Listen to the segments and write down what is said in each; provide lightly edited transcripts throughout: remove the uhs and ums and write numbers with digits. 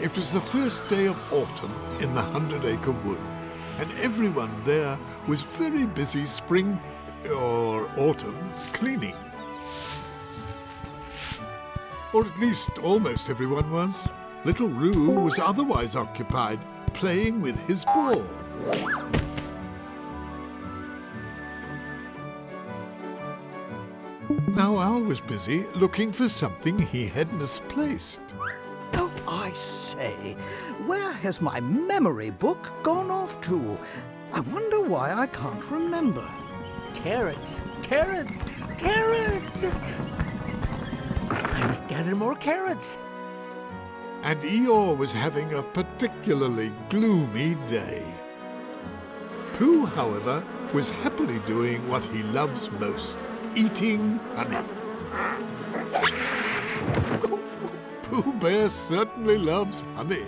It was the first day of autumn in the 100-acre wood, and everyone there was very busy spring or autumn cleaning. Or at least almost everyone was. Little Roo was otherwise occupied, playing with his ball. Now Al was busy looking for something he had misplaced. Oh, I say, where has my memory book gone off to? I wonder why I can't remember. Carrots, carrots, carrots! I must gather more carrots. And Eeyore was having a particularly gloomy day. Pooh, however, was happily doing what he loves most, eating honey. Pooh Bear certainly loves honey.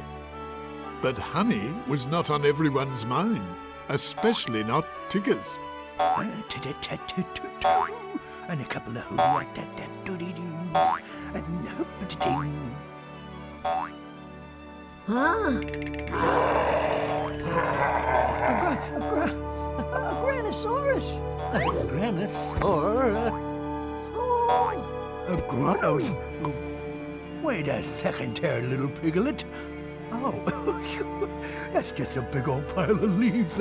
But honey was not on everyone's mind, especially not Tigger's. And a couple of hoo-da-da-da-doody-doos, and hoop-a-da-ding. Huh? A Granosaurus. A granosaur? Oh, A Granos. Wait a second there, little piglet. Oh, that's just a big old pile of leaves,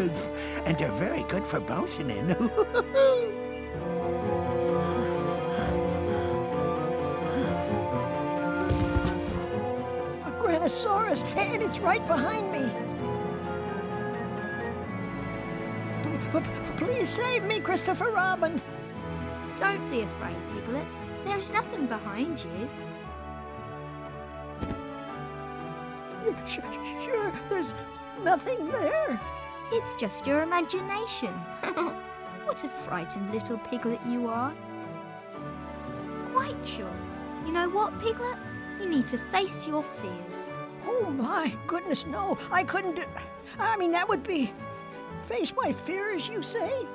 and they're very good for bouncing in. a Granosaurus, and it's right behind me. Please save me, Christopher Robin. Don't be afraid, Piglet. There is nothing behind you. Sure, there's nothing there. It's just your imagination. What a frightened little piglet you are. Quite sure. You know what, Piglet? You need to face your fears. Oh my goodness, no, I couldn't do... I mean, that would be... Face my fears, you say?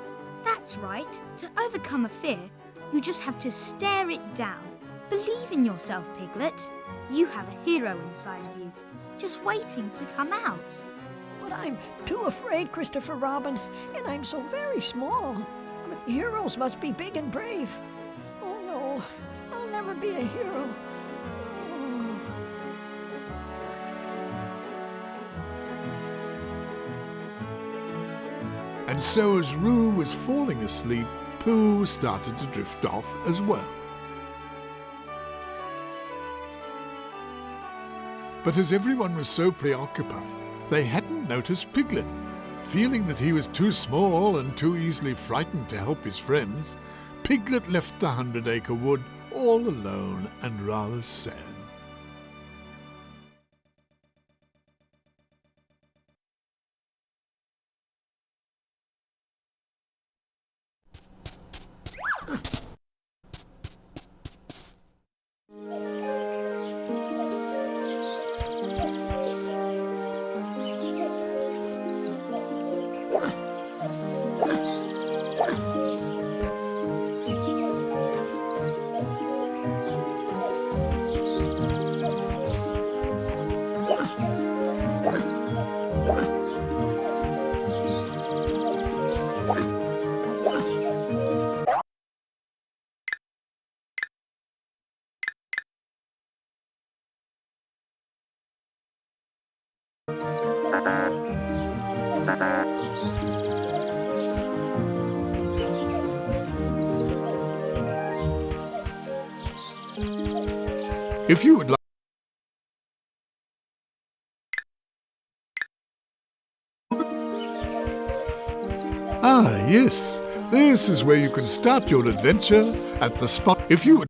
That's right. To overcome a fear, you just have to stare it down. Believe in yourself, Piglet. You have a hero inside of you, just waiting to come out. But I'm too afraid, Christopher Robin, and I'm so very small. Heroes must be big and brave. Oh no, I'll never be a hero. Oh. And so as Roo was falling asleep, Pooh started to drift off as well. But as everyone was so preoccupied, they hadn't noticed Piglet. Feeling that he was too small and too easily frightened to help his friends, Piglet left the 100-acre wood all alone and rather sad. If you would like... Ah, yes. This is where you can start your adventure at the spot. If you would...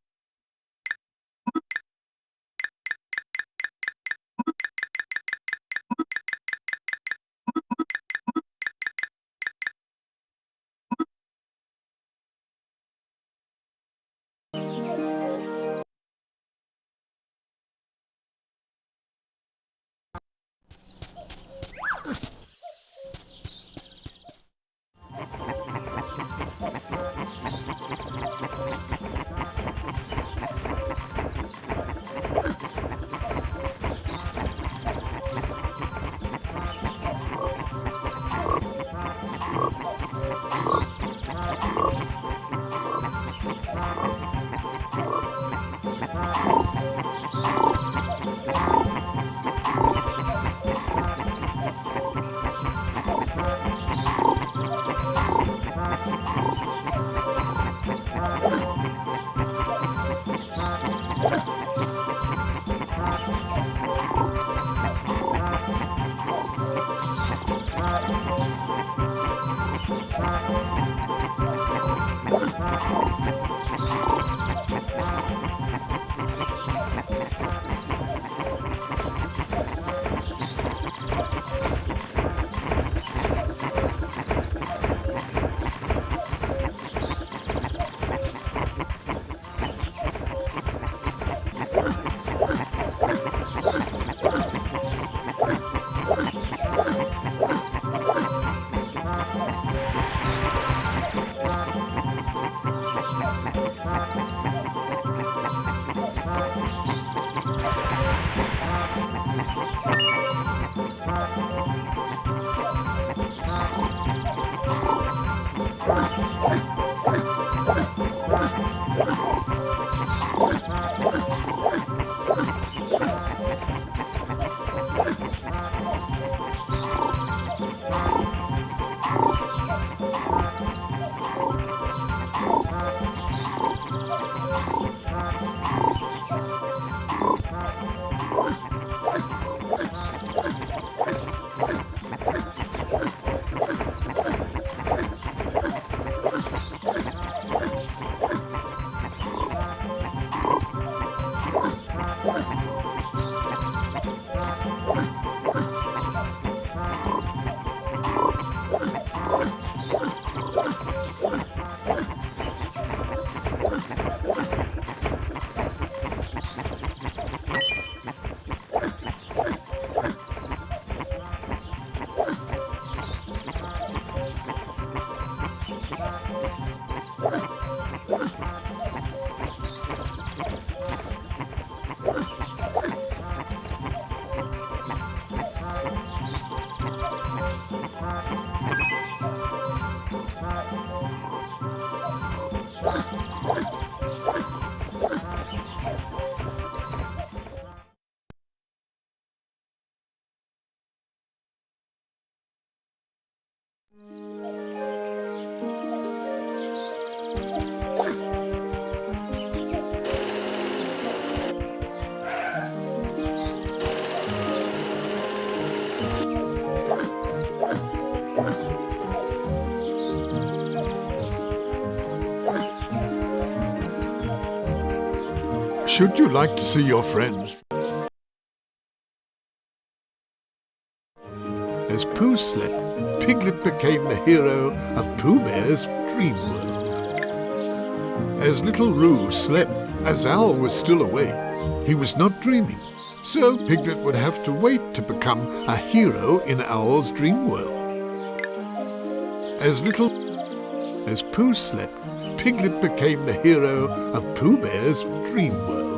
Should you like to see your friends? As Pooh slept, Piglet became the hero of Pooh Bear's dream world. As little Roo slept, as Owl was still awake, he was not dreaming, so Piglet would have to wait to become a hero in Owl's dream world. As Pooh slept, Piglet became the hero of Pooh Bear's dream world.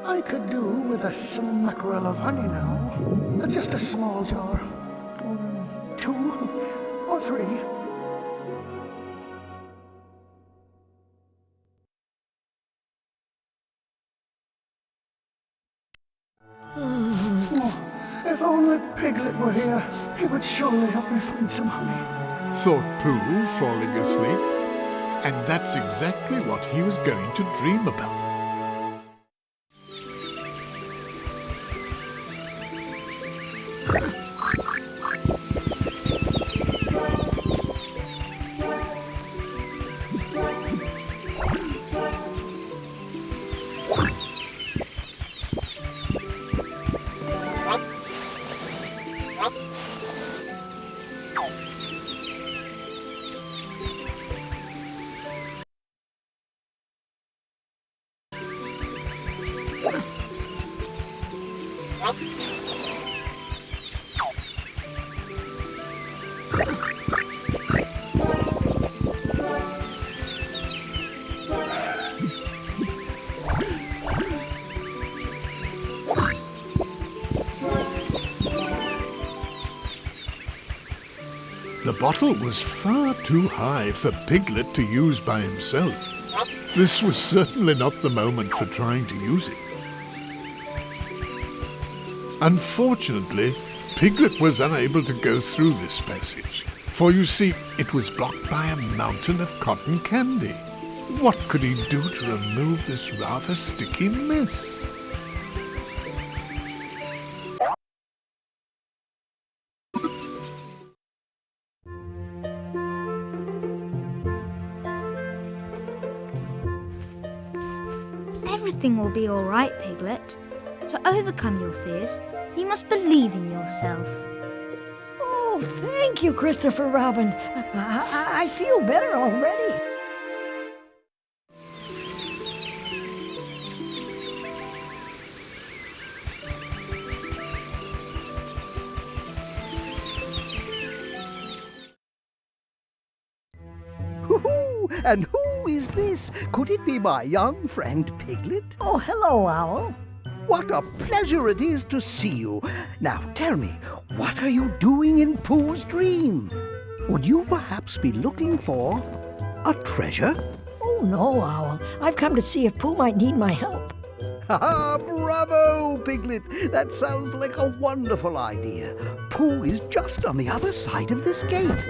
I could do with a smackerel of honey now. Just a small jar. Or 2 or 3. Oh, if only Piglet were here, he would surely help me find some honey. Thought Pooh, falling asleep. And that's exactly what he was going to dream about. The bottle was far too high for Piglet to use by himself. This was certainly not the moment for trying to use it. Unfortunately, Piglet was unable to go through this passage, for you see, it was blocked by a mountain of cotton candy. What could he do to remove this rather sticky mess? Everything will be all right, Piglet. To overcome your fears, you must believe in yourself. Oh, thank you, Christopher Robin. I feel better already. And who is this? Could it be my young friend Piglet? Oh, hello, Owl. What a pleasure it is to see you. Now tell me, what are you doing in Pooh's dream? Would you perhaps be looking for a treasure? Oh, no, Owl. I've come to see if Pooh might need my help. Ha! Bravo, Piglet! That sounds like a wonderful idea. Pooh is just on the other side of this gate.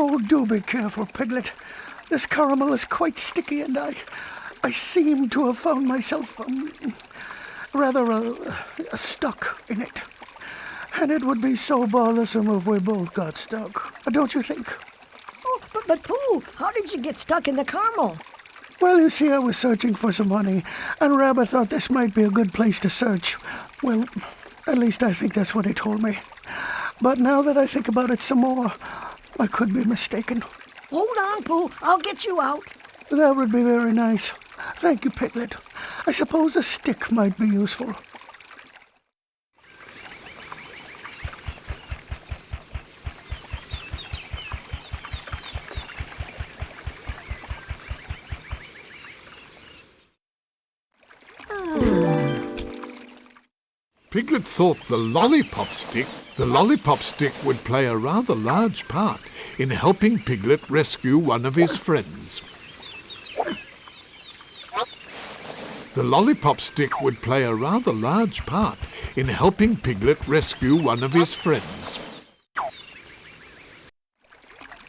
Oh, do be careful, Piglet. This caramel is quite sticky, and I seem to have found myself rather stuck in it. And it would be so bothersome if we both got stuck, don't you think? Oh, but Pooh, how did you get stuck in the caramel? Well, you see, I was searching for some money, and Rabbit thought this might be a good place to search. Well, at least I think that's what he told me. But now that I think about it some more, I could be mistaken. Hold on, Pooh. I'll get you out. That would be very nice. Thank you, Piglet. I suppose a stick might be useful. Piglet thought the lollipop stick would play a rather large part in helping Piglet rescue one of his friends. The lollipop stick would play a rather large part in helping Piglet rescue one of his friends.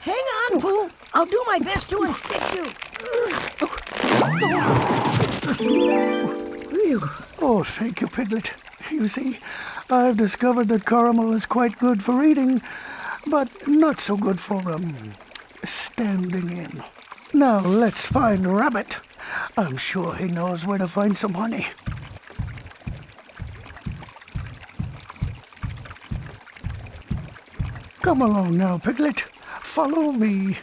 Hang on, Pooh. I'll do my best to unstick you. Oh, thank you, Piglet. You see, I've discovered that caramel is quite good for eating, but not so good for, standing in. Now let's find Rabbit. I'm sure he knows where to find some honey. Come along now, Piglet. Follow me.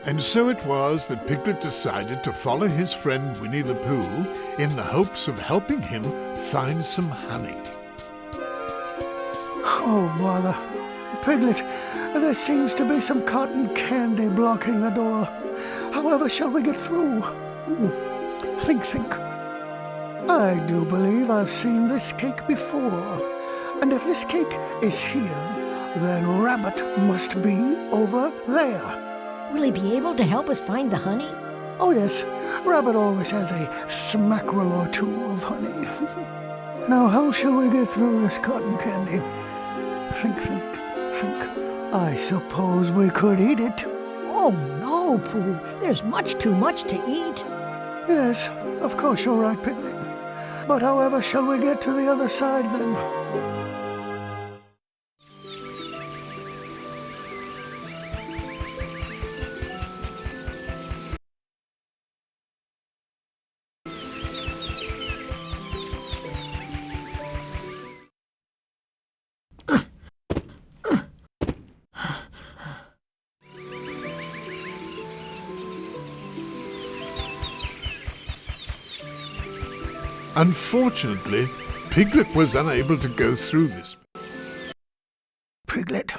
And so it was that Piglet decided to follow his friend Winnie the Pooh in the hopes of helping him find some honey. Oh, bother. Piglet, there seems to be some cotton candy blocking the door. However shall we get through? Think. I do believe I've seen this cake before. And if this cake is here, then Rabbit must be over there. Will he be able to help us find the honey? Oh, yes. Rabbit always has a smackerel or two of honey. Now, how shall we get through this cotton candy? Think. I suppose we could eat it. Oh, no, Pooh. There's much too much to eat. Yes, of course you're right, Piglet. But however shall we get to the other side, then? Unfortunately, Piglet was unable to go through this. Piglet,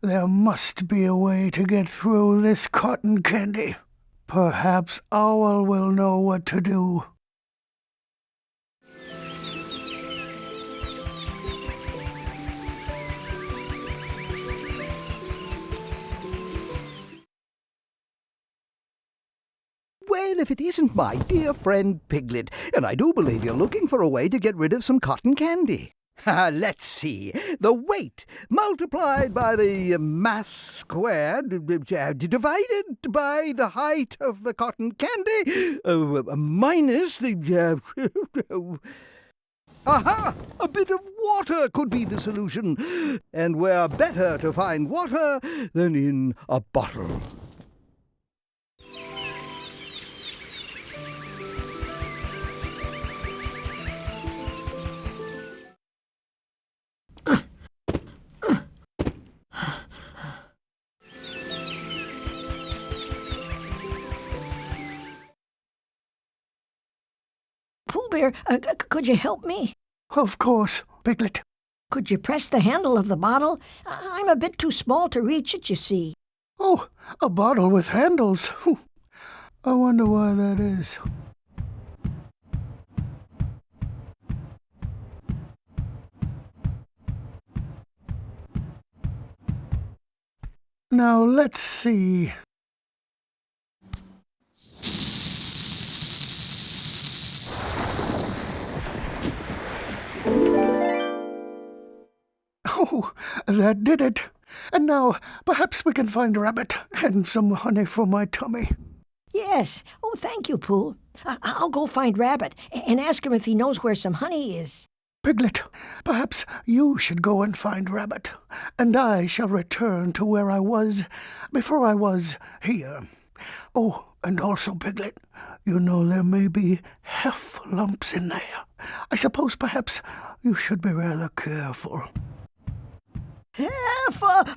there must be a way to get through this cotton candy. Perhaps Owl will know what to do. Well, if it isn't my dear friend Piglet, and I do believe you're looking for a way to get rid of some cotton candy. Let's see. The weight multiplied by the mass squared divided by the height of the cotton candy minus the... Aha! A bit of water could be the solution. And where better to find water than in a bottle. Pooh Bear, could you help me? Of course, Piglet. Could you press the handle of the bottle? I'm a bit too small to reach it, you see. Oh, a bottle with handles. I wonder why that is. Now, let's see. Oh, that did it. And now, perhaps we can find Rabbit and some honey for my tummy. Yes. Oh, thank you, Pooh. I'll go find Rabbit and ask him if he knows where some honey is. Piglet, perhaps you should go and find Rabbit, and I shall return to where I was before I was here. Oh, and also, Piglet, you know there may be heffalumps in there. I suppose perhaps you should be rather careful. Heffalumps!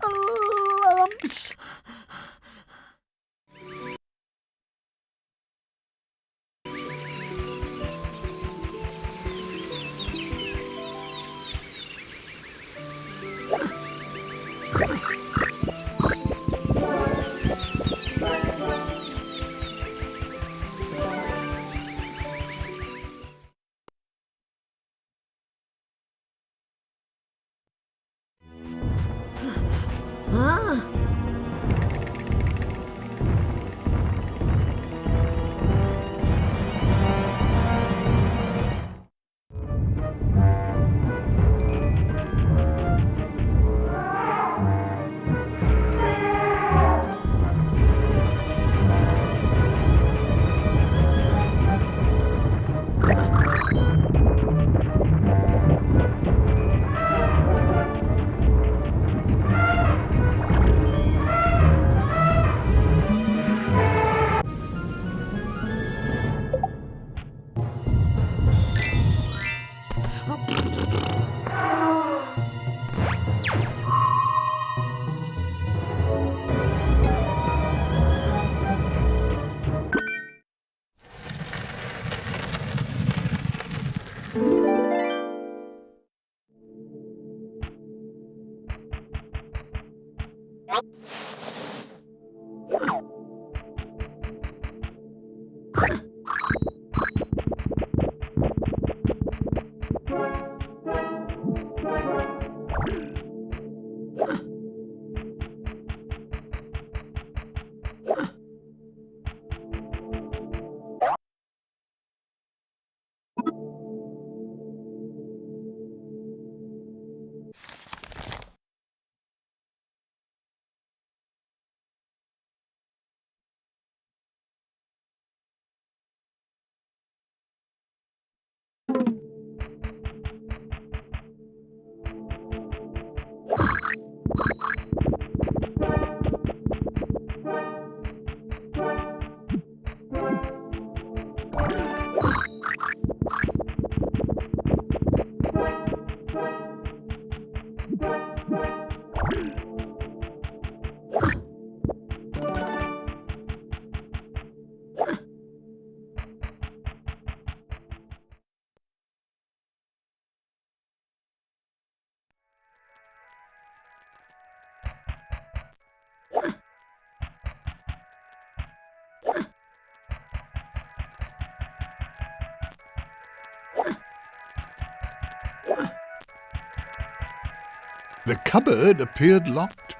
The cupboard appeared locked.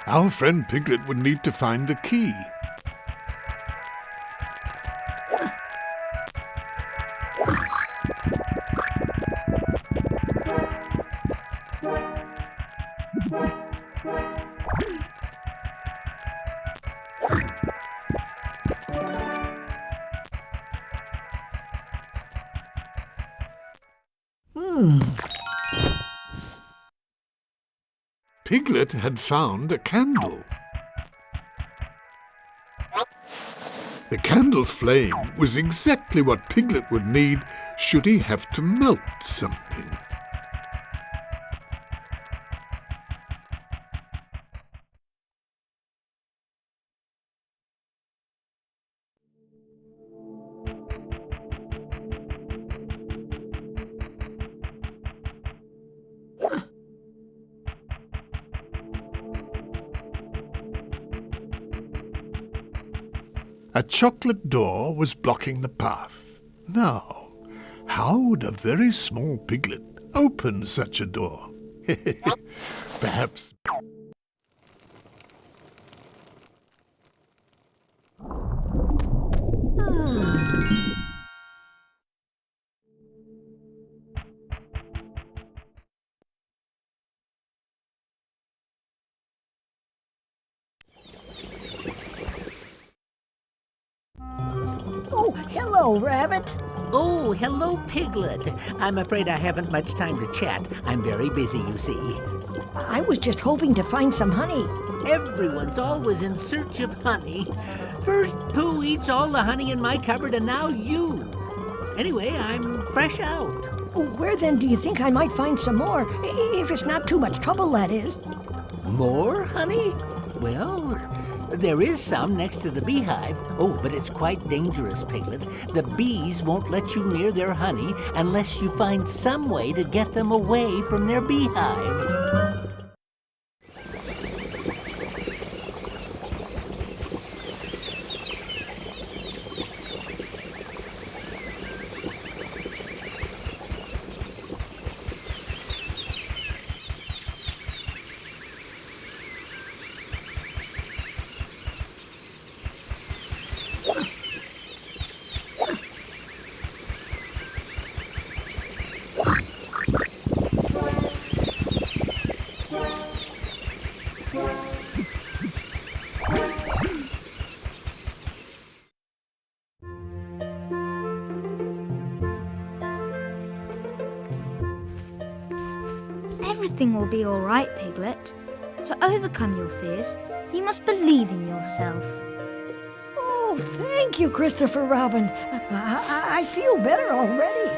Our friend Piglet would need to find the key. Piglet had found a candle. The candle's flame was exactly what Piglet would need should he have to melt something. A chocolate door was blocking the path. Now, how would a very small piglet open such a door? Perhaps. Oh, hello, Rabbit. Oh, hello, Piglet. I'm afraid I haven't much time to chat. I'm very busy, you see. I was just hoping to find some honey. Everyone's always in search of honey. First Pooh eats all the honey in my cupboard, and now you. Anyway, I'm fresh out. Where then do you think I might find some more? If it's not too much trouble, that is. More honey? Well, there is some next to the beehive. Oh, but it's quite dangerous, Piglet. The bees won't let you near their honey unless you find some way to get them away from their beehive. Everything will be all right, Piglet. To overcome your fears, you must believe in yourself. Oh, thank you, Christopher Robin. I feel better already.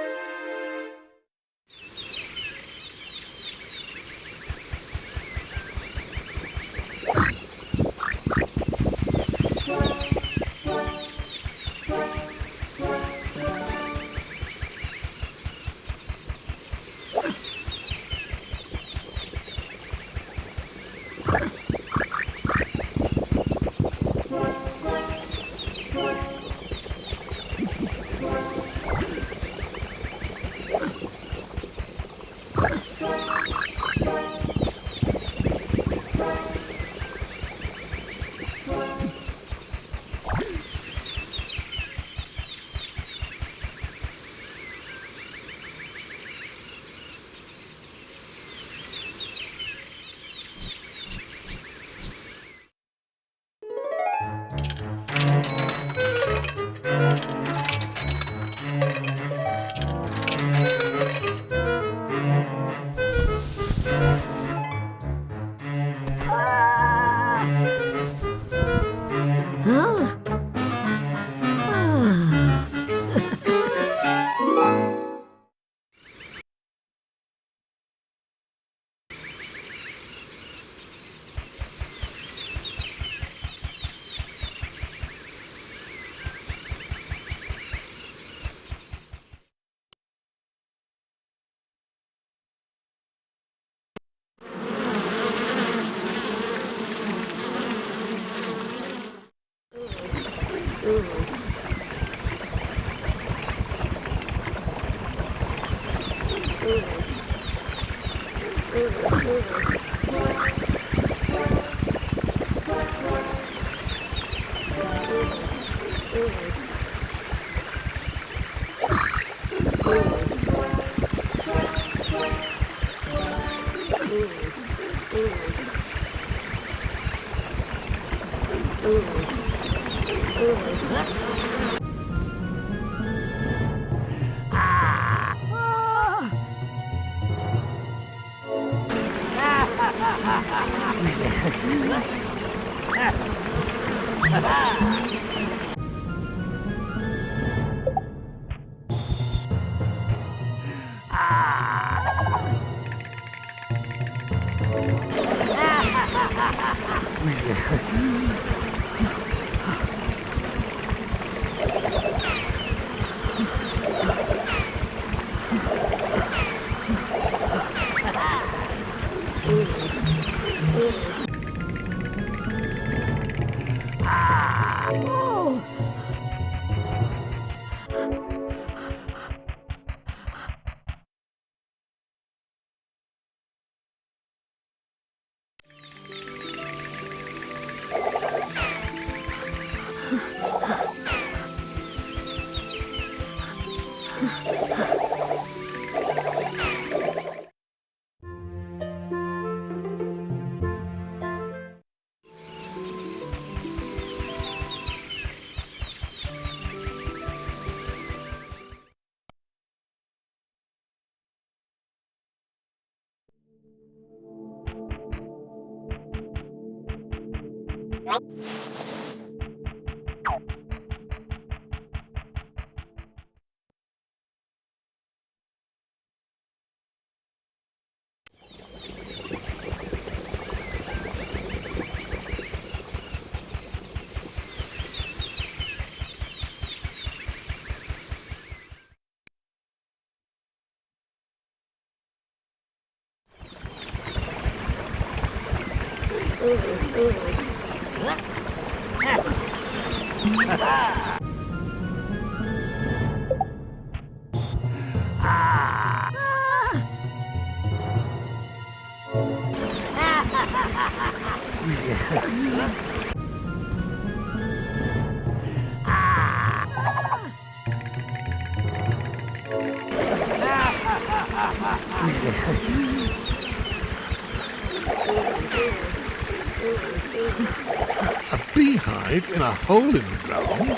A beehive in a hole in the ground?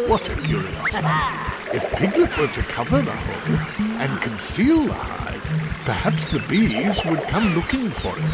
What a curiosity. If Piglet were to cover the hole and conceal the hive, perhaps the bees would come looking for him.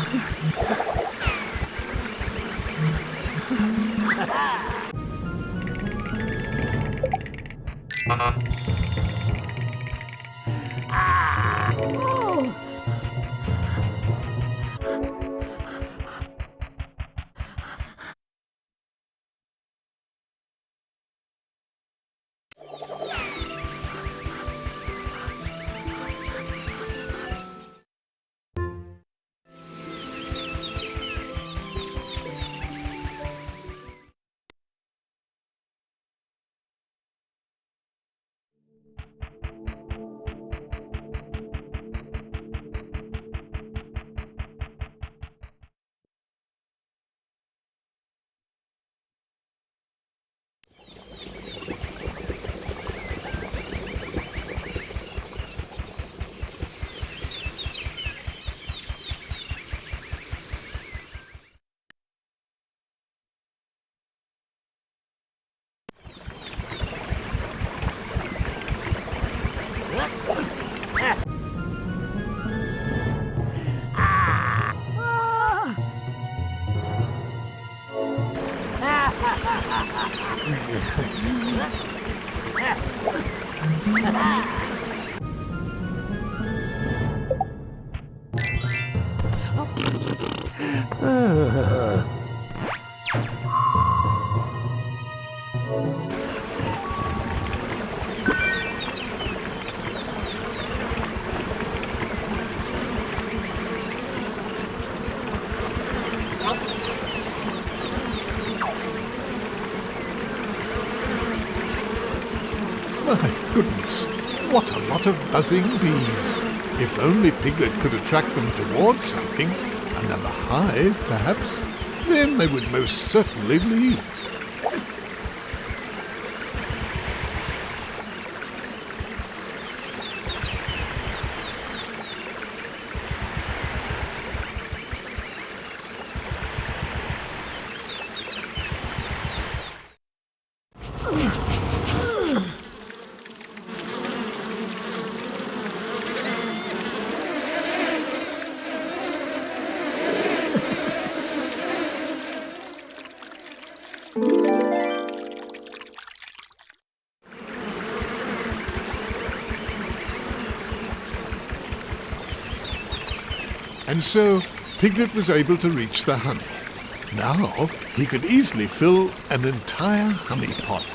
My goodness, what a lot lot of buzzing bees. If only Piglet could attract them towards something, another hive perhaps, then they would most certainly leave. And so Piglet was able to reach the honey. Now he could easily fill an entire honey pot.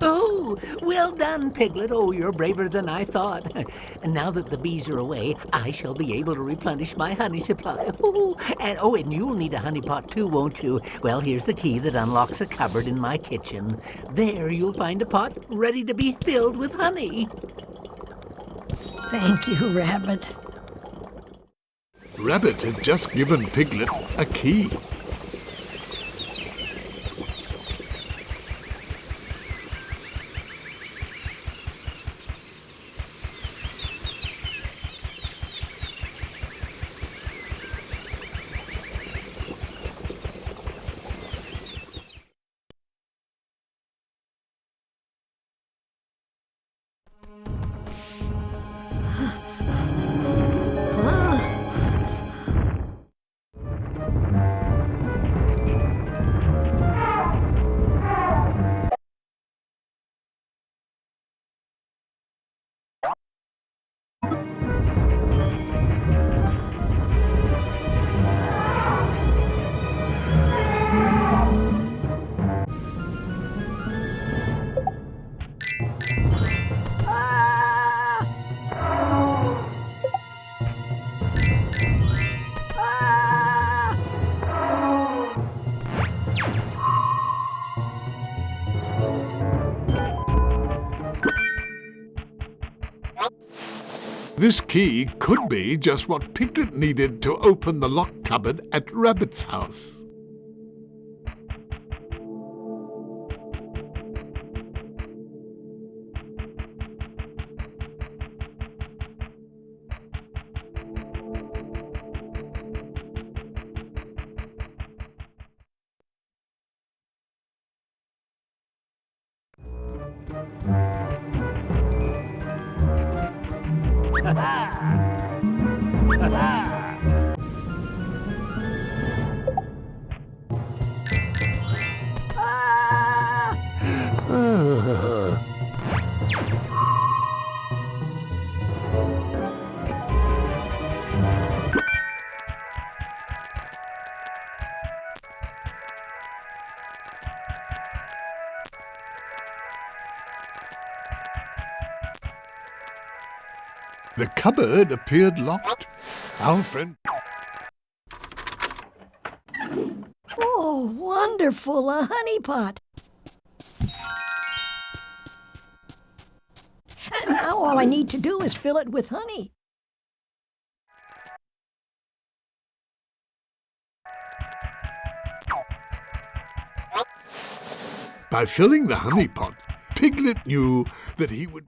Oh, well done, Piglet. Oh, you're braver than I thought. And now that the bees are away, I shall be able to replenish my honey supply. And you'll need a honey pot too, won't you? Well, here's the key that unlocks a cupboard in my kitchen. There you'll find a pot ready to be filled with honey. Thank you, Rabbit. Rabbit had just given Piglet a key. This key could be just what Piglet needed to open the locked cupboard at Rabbit's house. The cupboard appeared locked. Our friend... Oh, wonderful, a honey pot. And now all I need to do is fill it with honey. By filling the honey pot, Piglet knew that he would...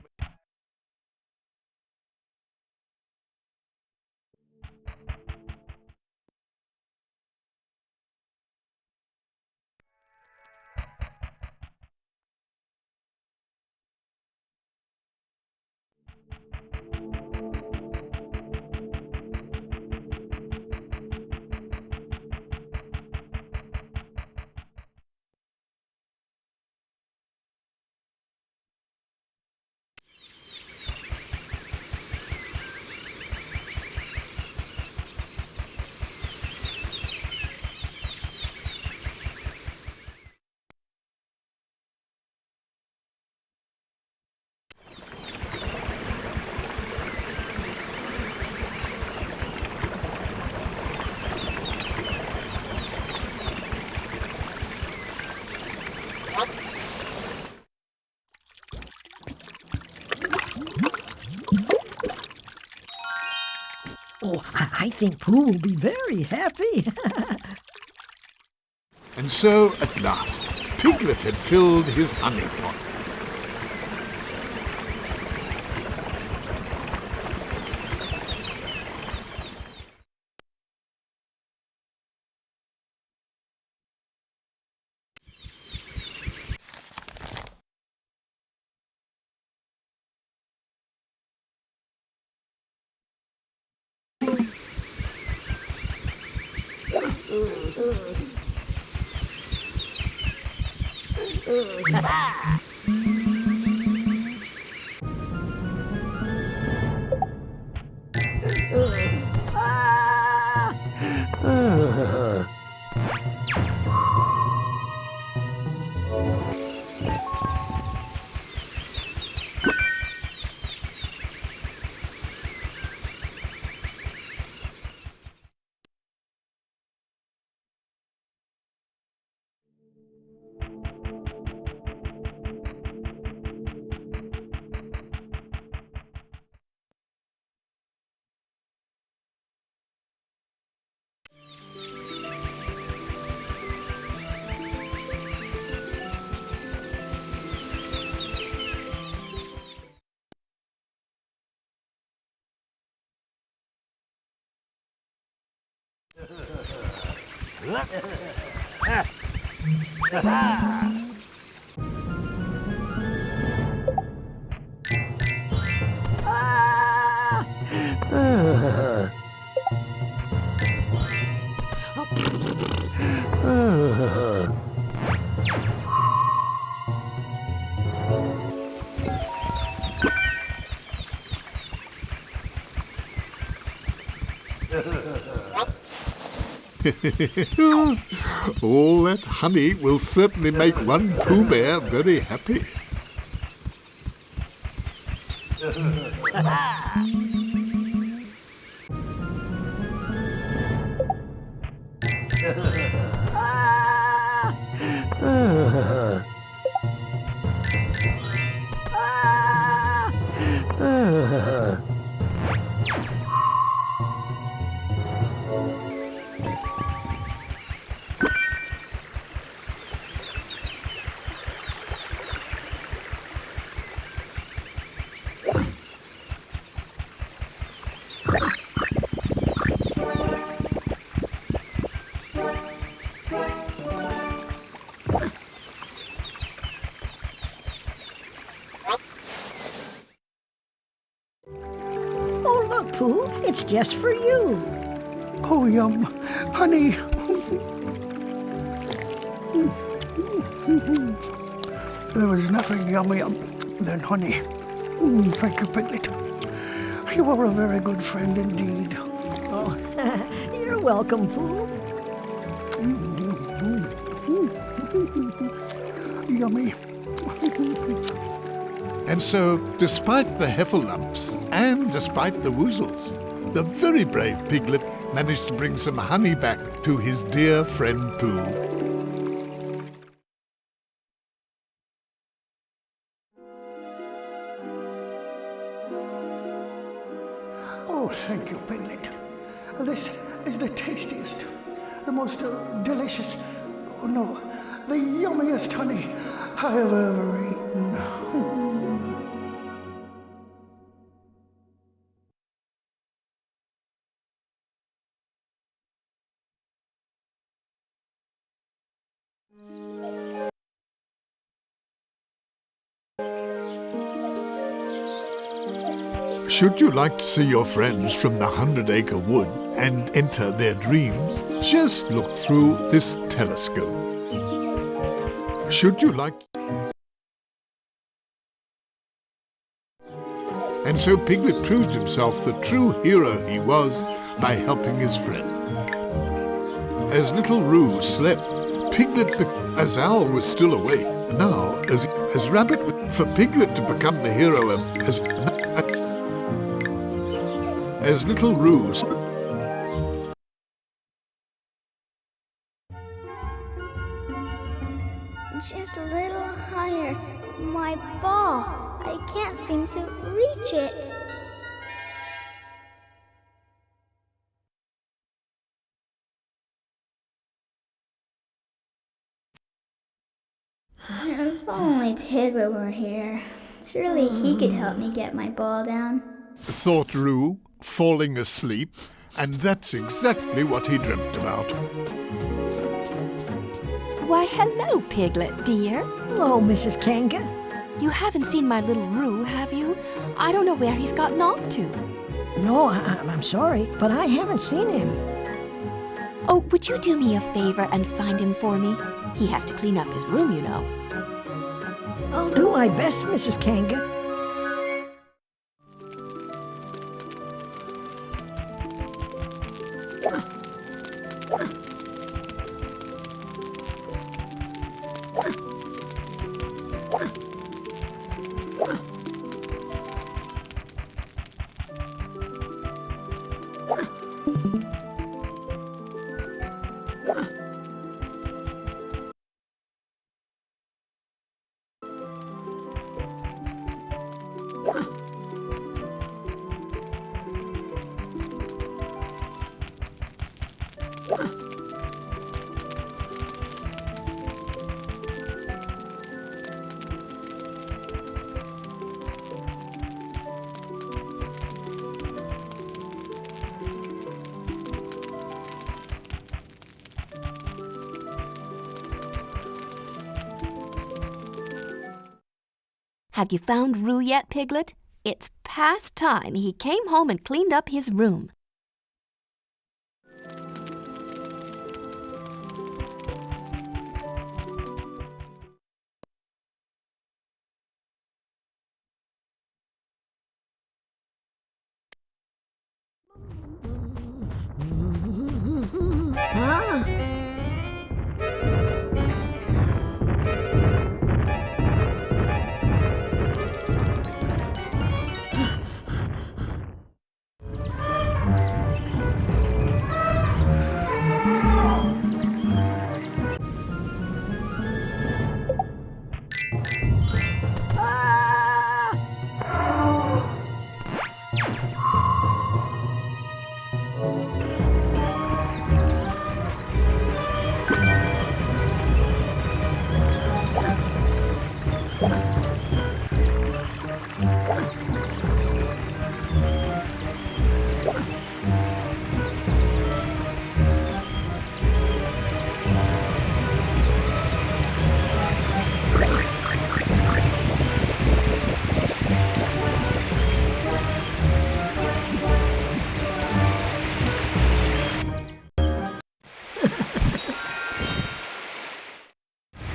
Oh, I think Pooh will be very happy. And so, at last, Piglet had filled his honey pot. All that honey will certainly make one Pooh Bear very happy. Oh, look, Pooh, it's just for you. Oh, yum. Honey. There was nothing yummier than honey. Thank you, Piglet. You are a very good friend indeed. Oh, you're welcome, Pooh. Yummy. And so, despite the heffalumps and despite the woozles, the very brave Piglet managed to bring some honey back to his dear friend Pooh. Oh, thank you, Piglet. This is the tastiest, the most delicious, no, the yummiest honey I have ever eaten. Should you like to see your friends from the 100-acre wood and enter their dreams, just look through this telescope. Should you like... And so Piglet proved himself the true hero he was by helping his friend. As little Roo slept, as Owl was still awake. Now, as Rabbit, for Piglet to become the hero as little Roo. Just a little higher. My ball. I can't seem to reach it. If only Piglet were here. Surely he could help me get my ball down. Thought Roo, falling asleep, and that's exactly what he dreamt about. Why, hello, Piglet, dear. Hello, Mrs. Kanga. You haven't seen my little Roo, have you? I don't know where he's gotten off to. No, I'm sorry, but I haven't seen him. Oh, would you do me a favor and find him for me? He has to clean up his room, you know. I'll do my best, Mrs. Kanga. Have you found Roo yet, Piglet? It's past time he came home and cleaned up his room.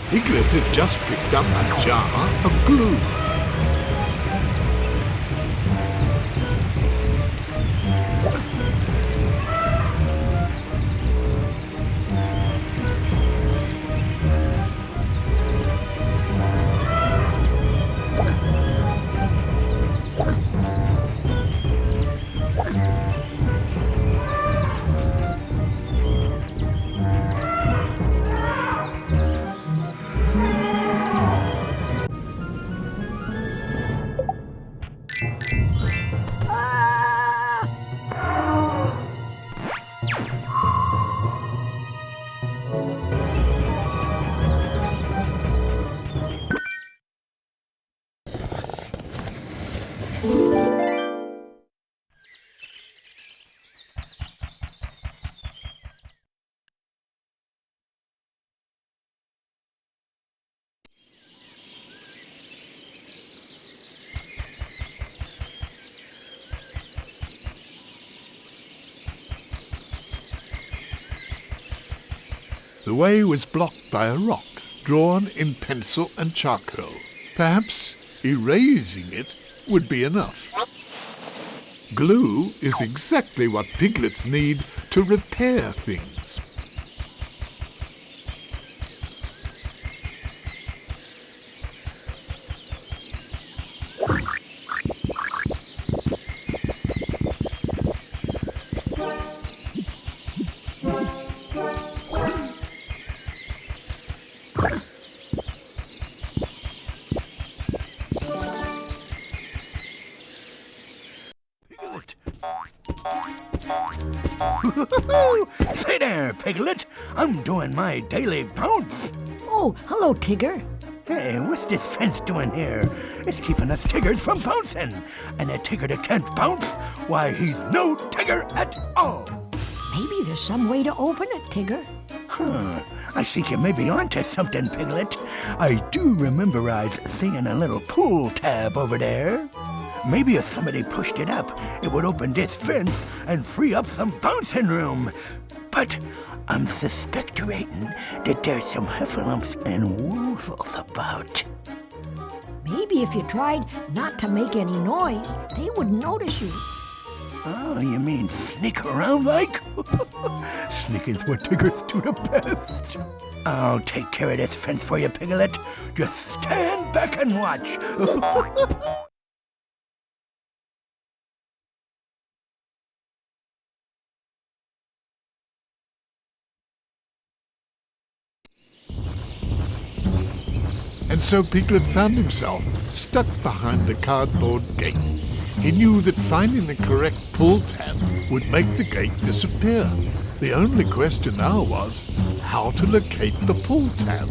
Piglet had just picked up a jar of glue. The way was blocked by a rock, drawn in pencil and charcoal. Perhaps erasing it would be enough. Glue is exactly what piglets need to repair things. Say there, Piglet. I'm doing my daily bounce. Oh, hello, Tigger. Hey, what's this fence doing here? It's keeping us Tiggers from bouncing. And a Tigger that can't bounce, why, he's no Tigger at all. Maybe there's some way to open it, Tigger. I think you may be onto something, Piglet. I do remember seeing a little pull tab over there. Maybe if somebody pushed it up, it would open this fence and free up some bouncing room. But I'm suspecting that there's some heffalumps and woozles about. Maybe if you tried not to make any noise, they wouldn't notice you. Oh, you mean sneak around like? Sneak is what Tiggers do the best. I'll take care of this fence for you, Piglet. Just stand back and watch. And so Piglet found himself stuck behind a cardboard gate. He knew that finding the correct pull tab would make the gate disappear. The only question now was how to locate the pull tab.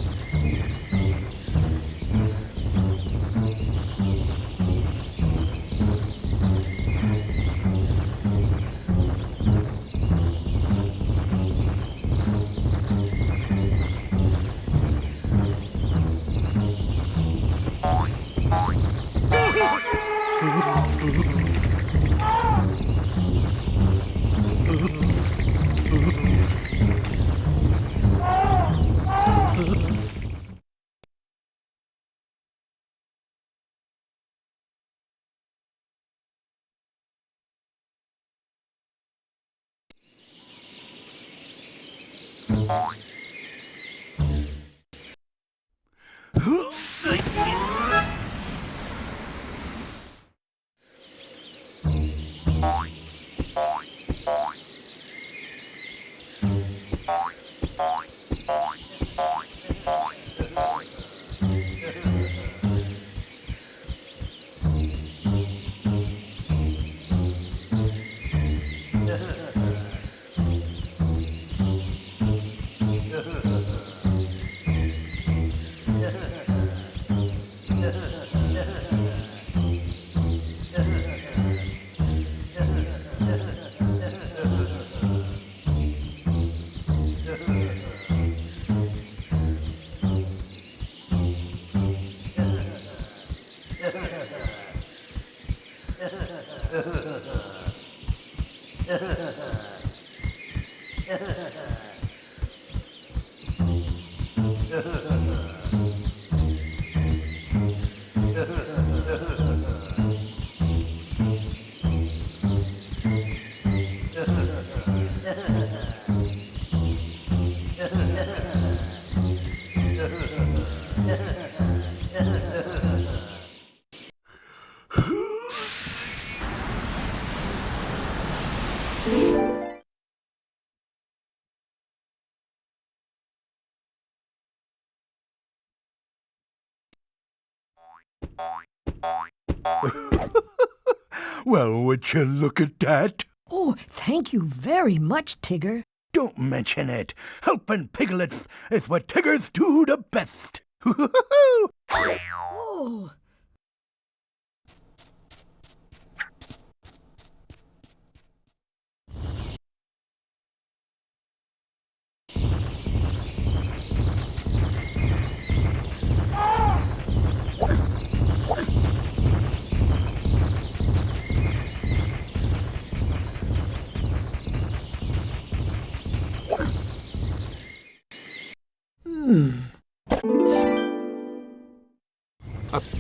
Well, would you look at that? Oh, thank you very much, Tigger. Don't mention it. Helping piglets is what Tiggers do the best. Oh.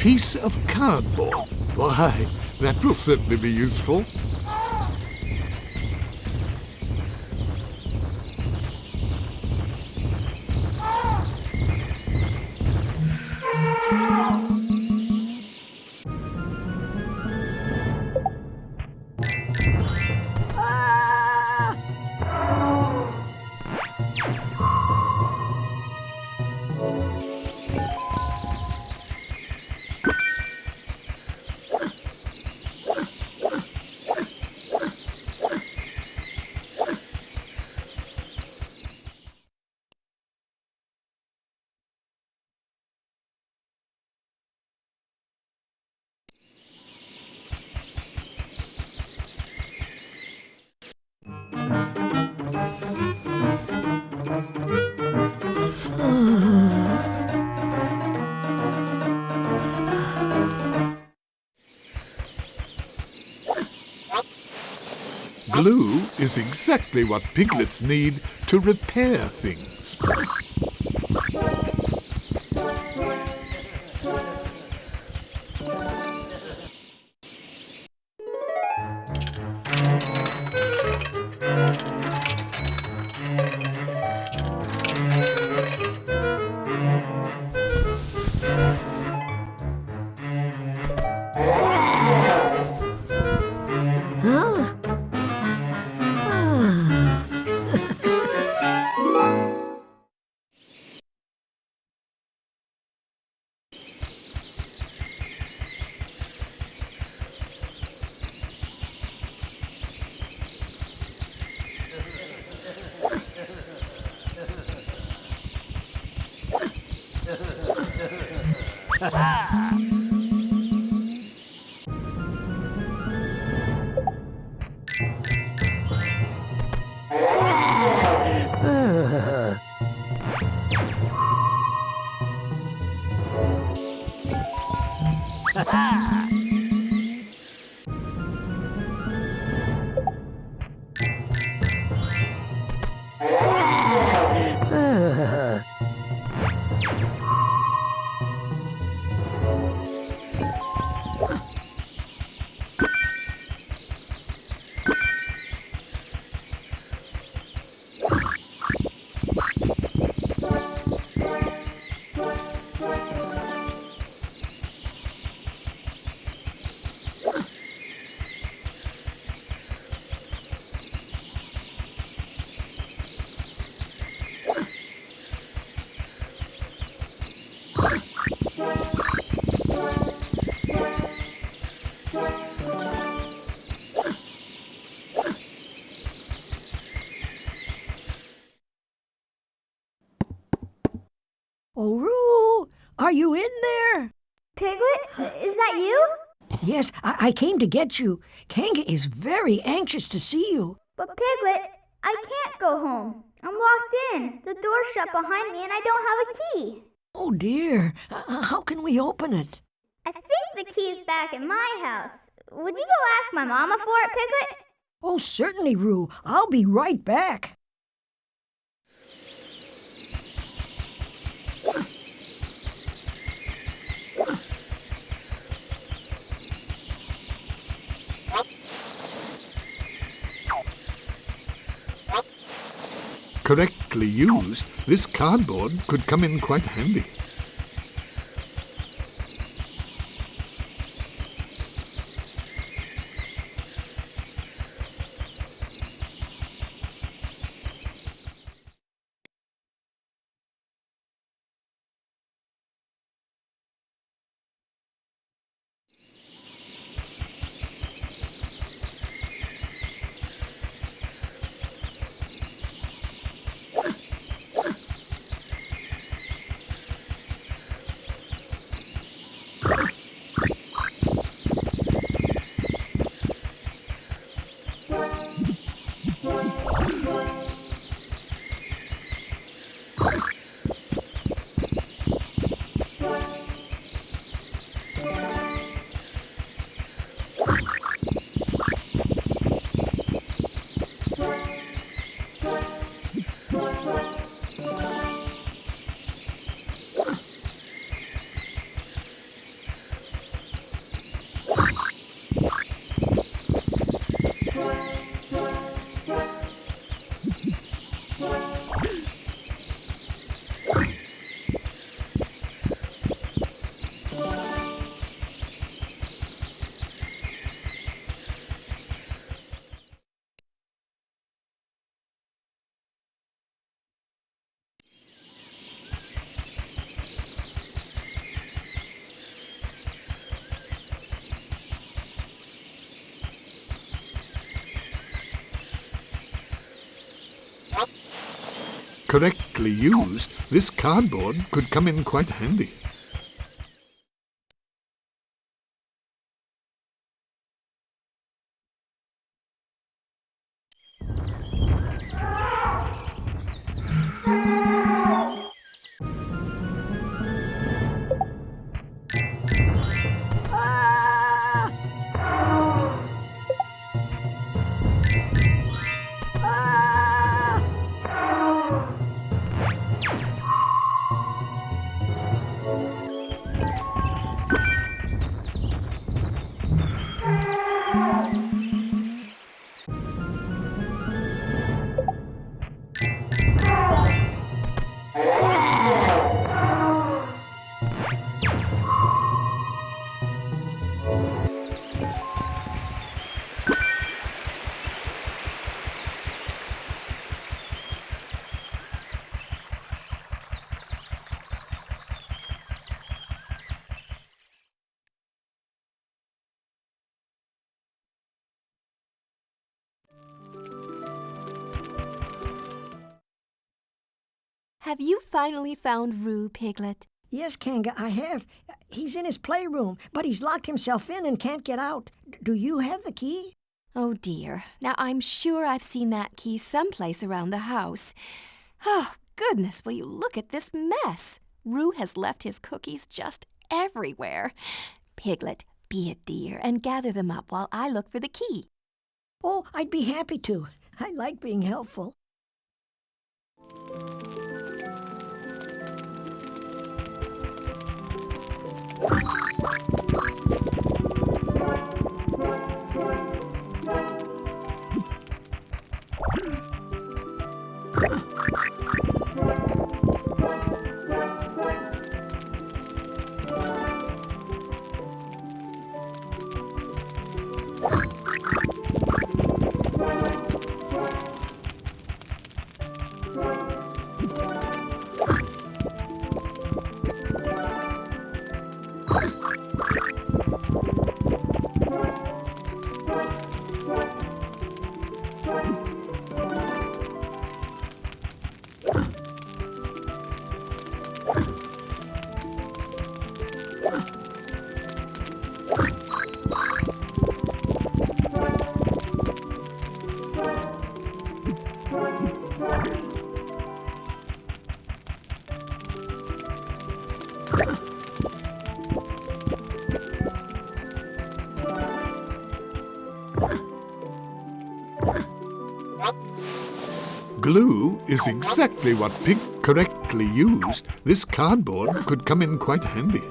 piece of cardboard. Why, that will certainly be useful. Glue is exactly what piglets need to repair things. Oh, Roo, are you in there? Piglet, is that you? Yes, I came to get you. Kanga is very anxious to see you. But Piglet, I can't go home. I'm locked in. The door's shut behind me and I don't have a key. Oh, dear. How can we open it? I think the key's back in my house. Would you go ask my mama for it, Piglet? Oh, certainly, Roo. I'll be right back. Correctly used, this cardboard could come in quite handy. correctly used, this cardboard could come in quite handy. Have you finally found Roo, Piglet? Yes, Kanga, I have. He's in his playroom, but he's locked himself in and can't get out. Do you have the key? Oh, dear. Now, I'm sure I've seen that key someplace around the house. Oh, goodness, will you look at this mess? Roo has left his cookies just everywhere. Piglet, be a dear and gather them up while I look for the key. Oh, I'd be happy to. I like being helpful. Glue is exactly what Pig correctly used. This cardboard could come in quite handy.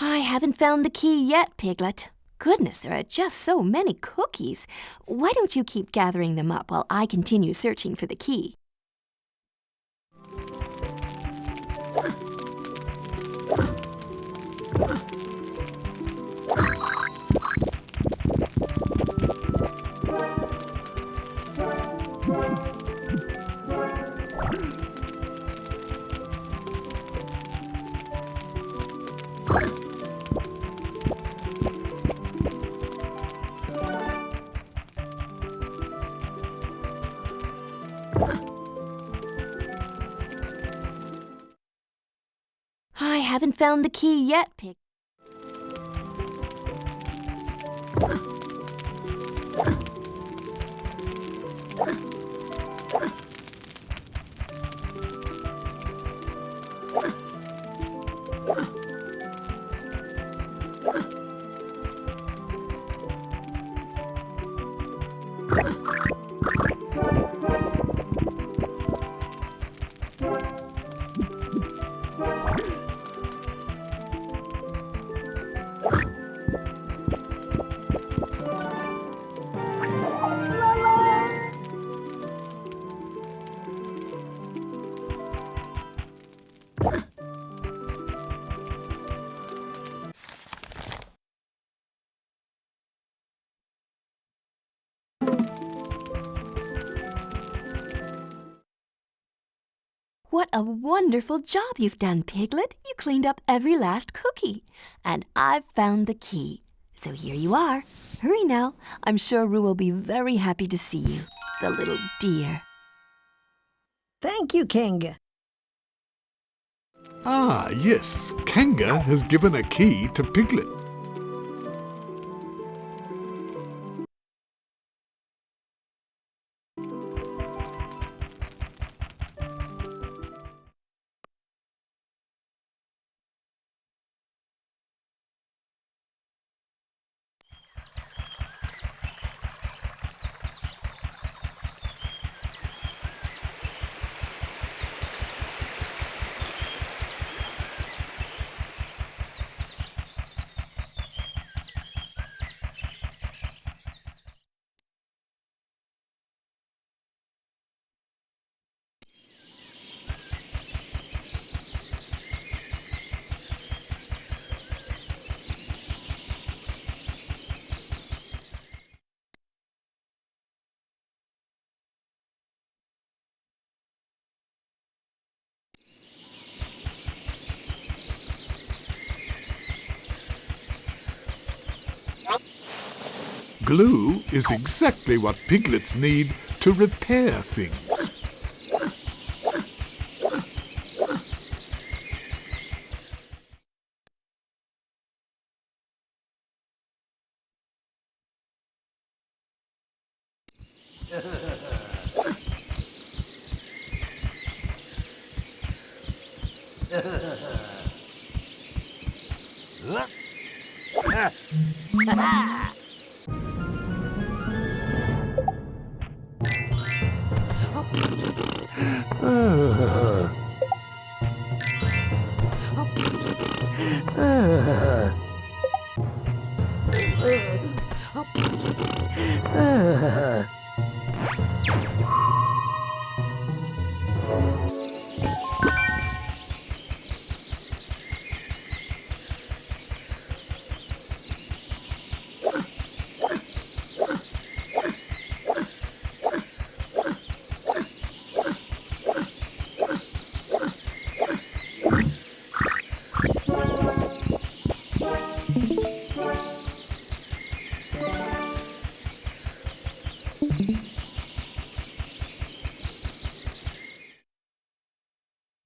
I haven't found the key yet, Piglet. Goodness, there are just so many cookies. Why don't you keep gathering them up while I continue searching for the key? I haven't found the key yet, Pig. What a wonderful job you've done, Piglet. You cleaned up every last cookie. And I've found the key. So here you are. Hurry now. I'm sure Roo will be very happy to see you, the little dear. Thank you, Kanga. Ah, yes, Kanga has given a key to Piglet. Glue is exactly what piglets need to repair things.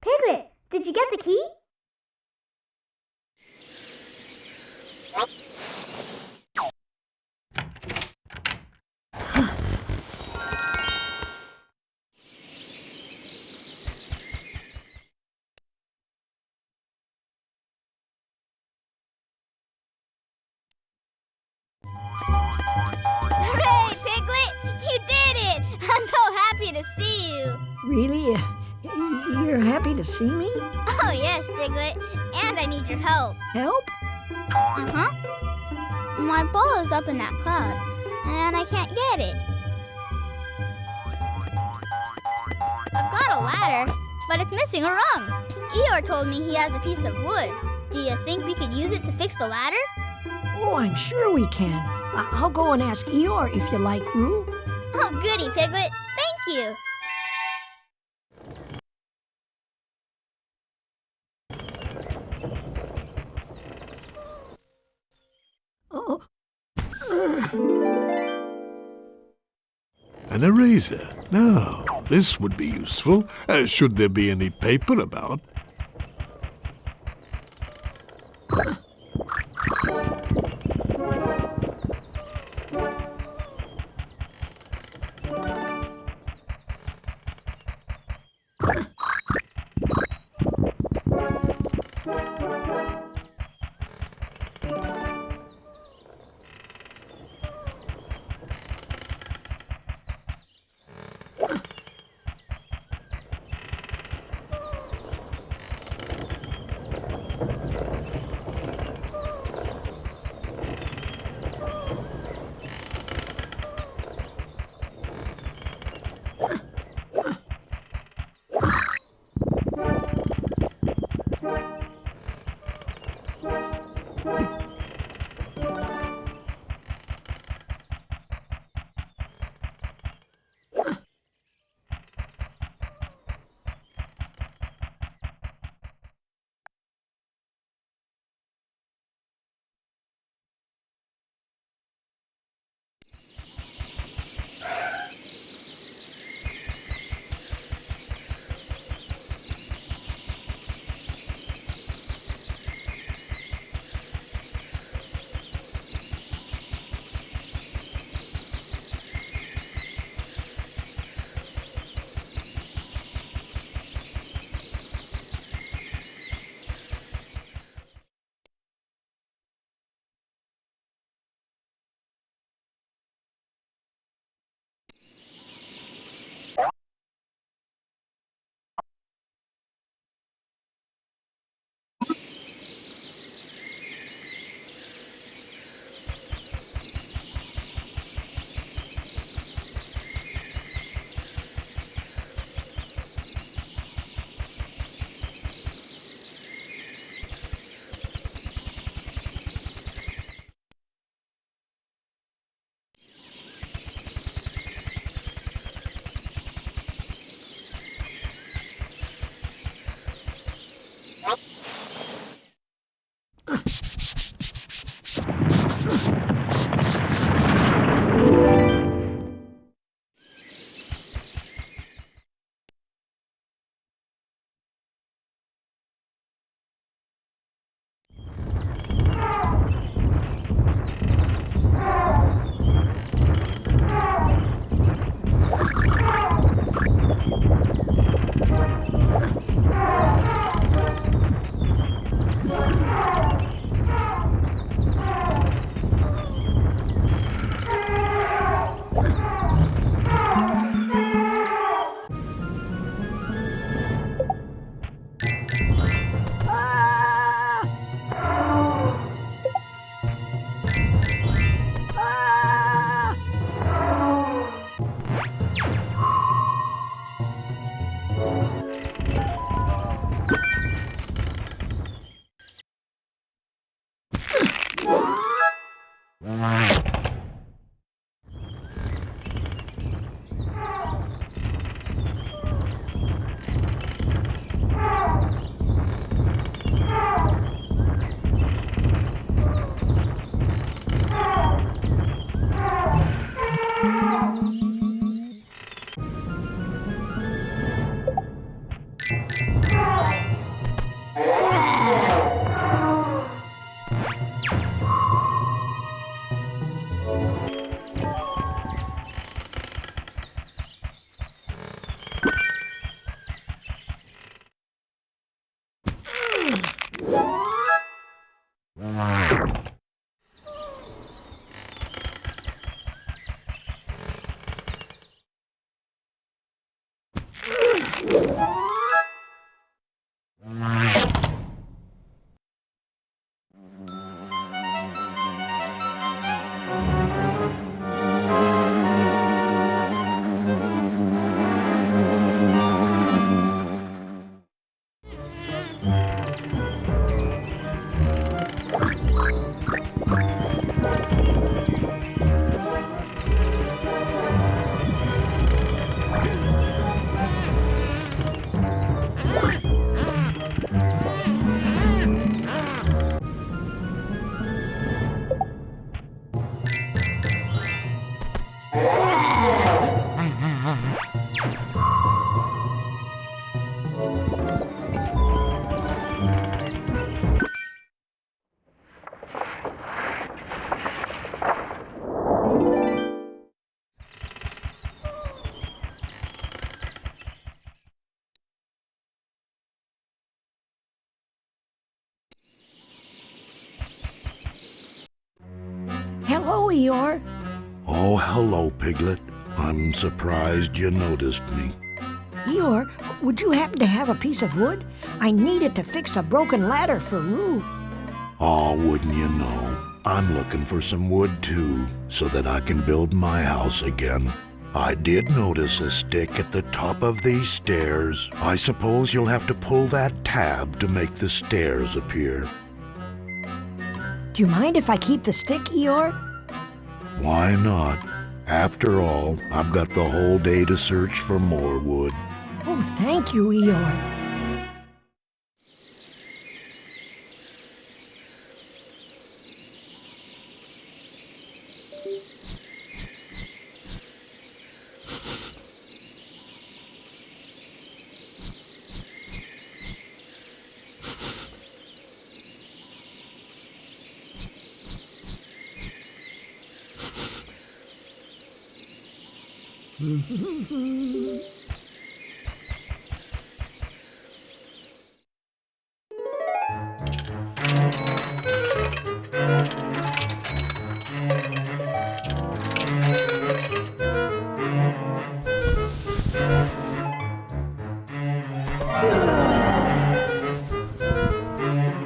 Piglet, did you get the key? Hooray, Piglet! You did it! I'm so happy to see you. Really? You're happy to see me? Oh, yes, Piglet. And I need your help. Help? Uh-huh. My ball is up in that cloud, and I can't get it. I've got a ladder, but it's missing a rung. Eeyore told me he has a piece of wood. Do you think we could use it to fix the ladder? Oh, I'm sure we can. I'll go and ask Eeyore if you like, Roo. Oh, goody, Piglet. Thank you. Oh. An eraser. Now, this would be useful, should there be any paper about. Hello, Eeyore. Oh, hello, Piglet. I'm surprised you noticed me. Eeyore, would you happen to have a piece of wood? I need it to fix a broken ladder for Roo. Oh, wouldn't you know? I'm looking for some wood, too, so that I can build my house again. I did notice a stick at the top of these stairs. I suppose you'll have to pull that tab to make the stairs appear. Do you mind if I keep the stick, Eeyore? Why not? After all, I've got the whole day to search for more wood. Oh, thank you, Eeyore.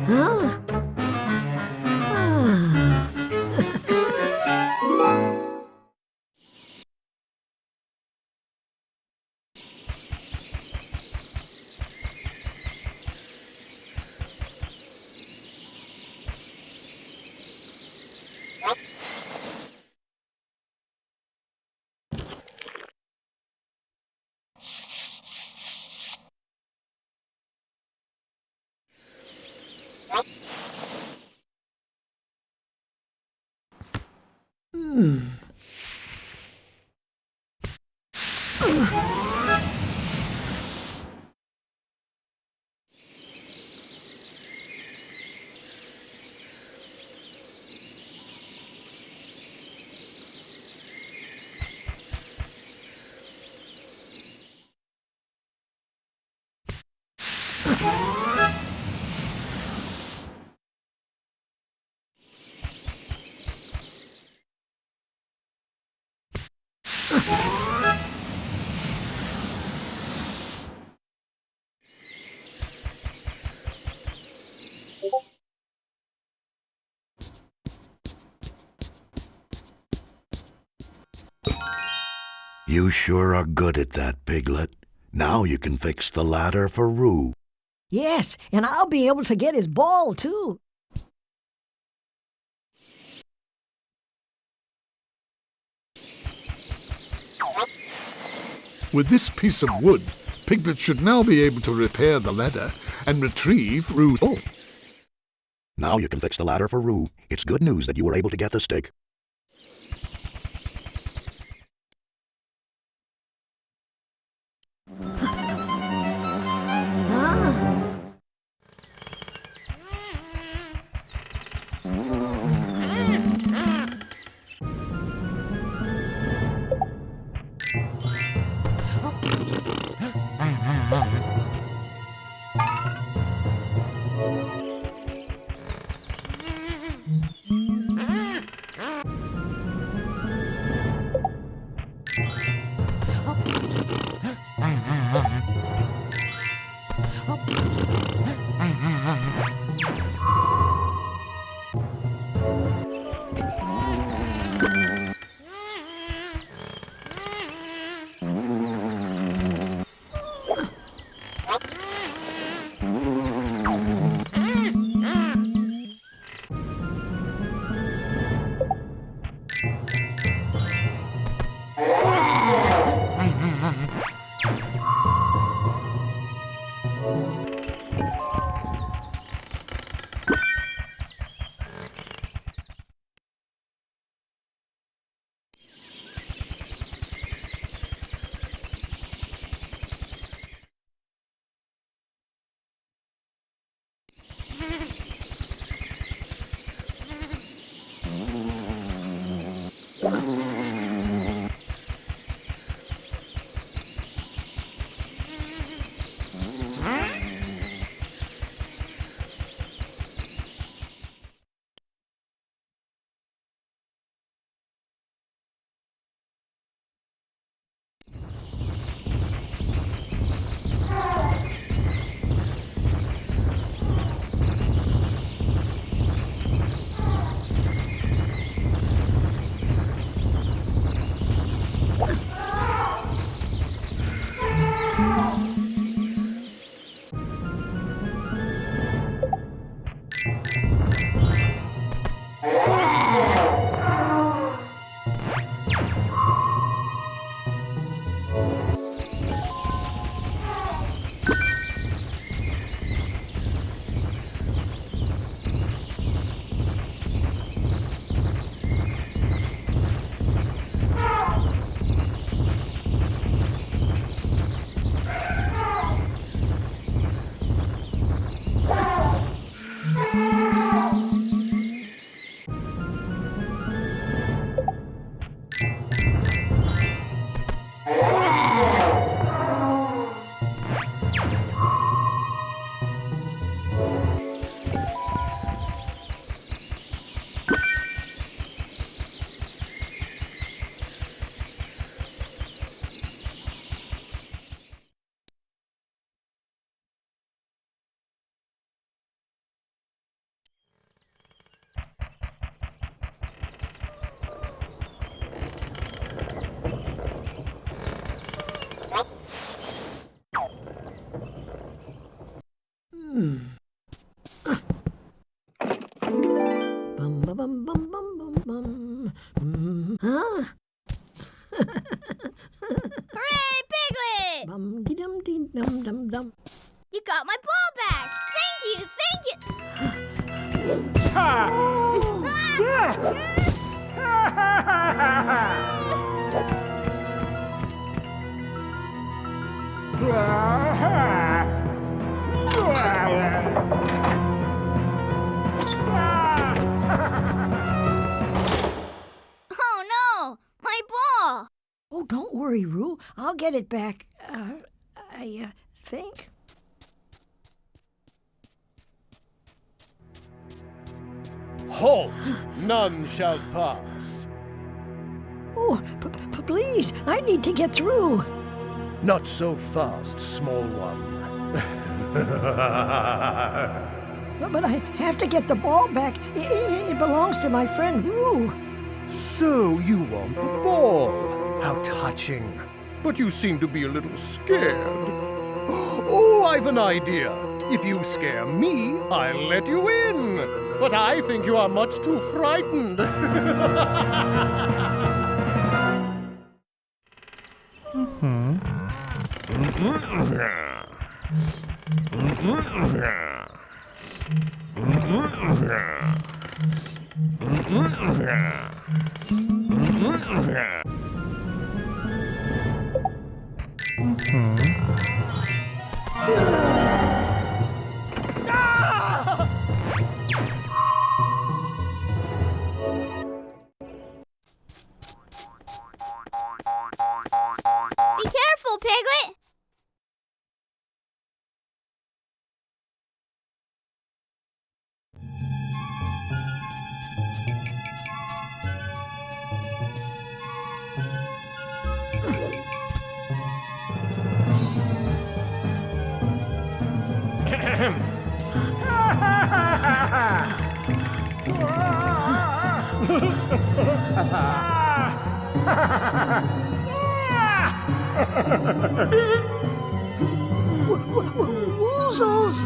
Huh? You sure are good at that, Piglet. Now you can fix the ladder for Roo. Yes, and I'll be able to get his ball, too. With this piece of wood, Piglet should now be able to repair the ladder and retrieve Roo's ball. Now you can fix the ladder for Roo. It's good news that you were able to get the stick. Bum, ba, bum, bum, bum, bum, bum. Huh? Hooray, Piglet! Bum, dee, dum, dee, dum, dum, dum. You got my ball back! Thank you, thank you! Oh no! My ball! Oh, don't worry, Roo. I'll get it back. I think. Halt! None shall pass. Oh, please, I need to get through. Not so fast, small one. But I have to get the ball back. It belongs to my friend Roo. So you want the ball? How touching. But you seem to be a little scared. Oh, I've an idea. If you scare me, I'll let you in. But I think you are much too frightened. Be careful, Piglet! Woozles!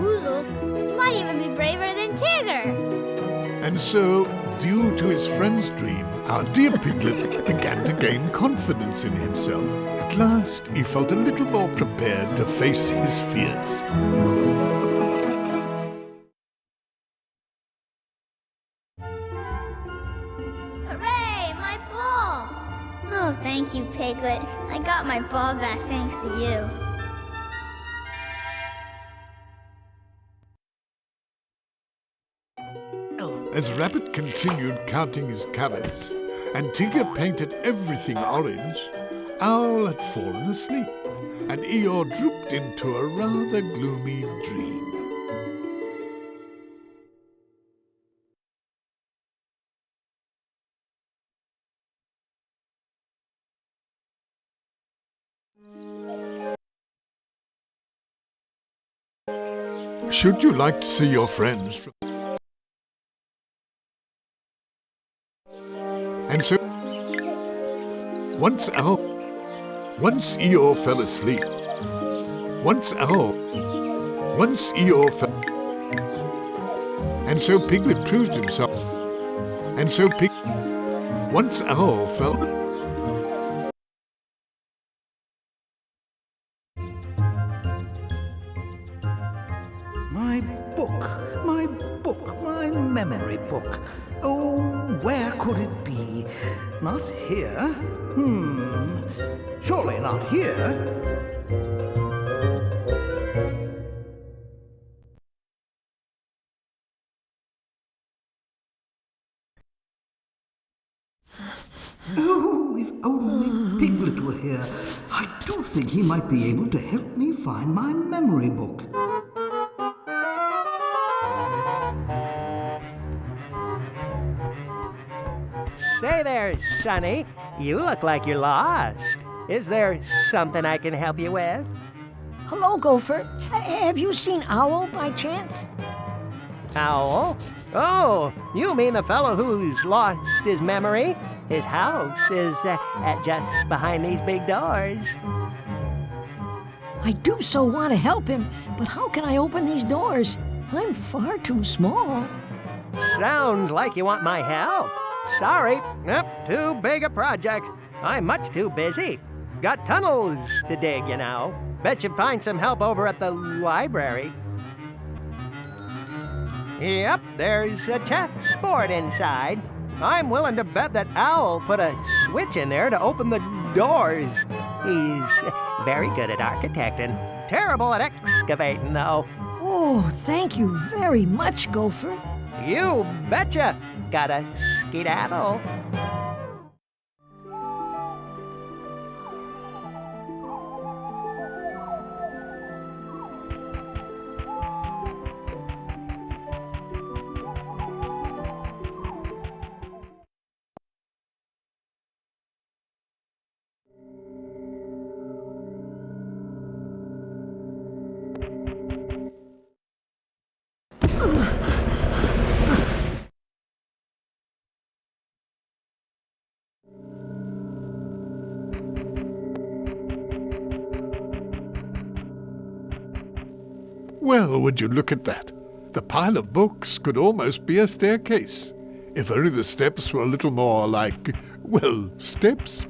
woozles, you might even be braver than Tigger. And so, due to his friend's dream, our dear Piglet began to gain confidence in himself. At last, he felt a little more prepared to face his fears. Hooray, my ball! Oh, thank you, Piglet. I got my ball back thanks to you. As Rabbit continued counting his carrots, and Tigger painted everything orange, Owl had fallen asleep, and Eeyore drooped into a rather gloomy dream. Should you like to see your friends? And so, once Eeyore fell asleep. Once Eeyore fell. And so Piglet proved himself. And so once Owl fell. My book, my memory book. Oh, where could it be? Not here. Surely not here. Oh, if only Piglet were here. I do think he might be able to help me find my memory book. Say there, Sonny. You look like you're lost. Is there something I can help you with? Hello, Gopher. Have you seen Owl by chance? Owl? Oh, you mean the fellow who's lost his memory? His house is just behind these big doors. I do so want to help him, but how can I open these doors? I'm far too small. Sounds like you want my help. Sorry, nope, too big a project. I'm much too busy. Got tunnels to dig, you know. Bet you'd find some help over at the library. Yep, there's a chessboard inside. I'm willing to bet that Owl put a switch in there to open the doors. He's very good at architecting. Terrible at excavating, though. Oh, thank you very much, Gopher. You betcha. Gotta skedaddle. Well, would you look at that? The pile of books could almost be a staircase, if only the steps were a little more like, well, steps.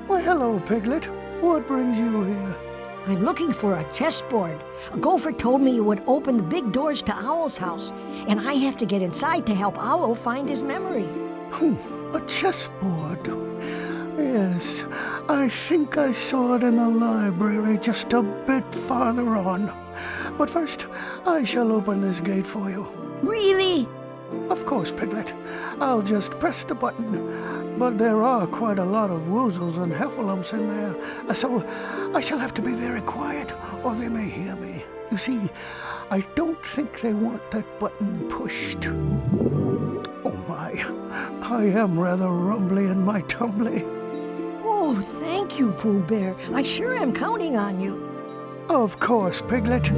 Why, hello, Piglet. What brings you here? I'm looking for a chessboard. Gopher told me you would open the big doors to Owl's house, and I have to get inside to help Owl find his memory. A chessboard. Yes, I think I saw it in the library just a bit farther on. But first, I shall open this gate for you. Really? Of course, Piglet. I'll just press the button. But there are quite a lot of woozles and heffalumps in there, so I shall have to be very quiet, or they may hear me. You see, I don't think they want that button pushed. Oh my, I am rather rumbly in my tumbly. Oh, thank you, Pooh Bear. I sure am counting on you. Of course, Piglet.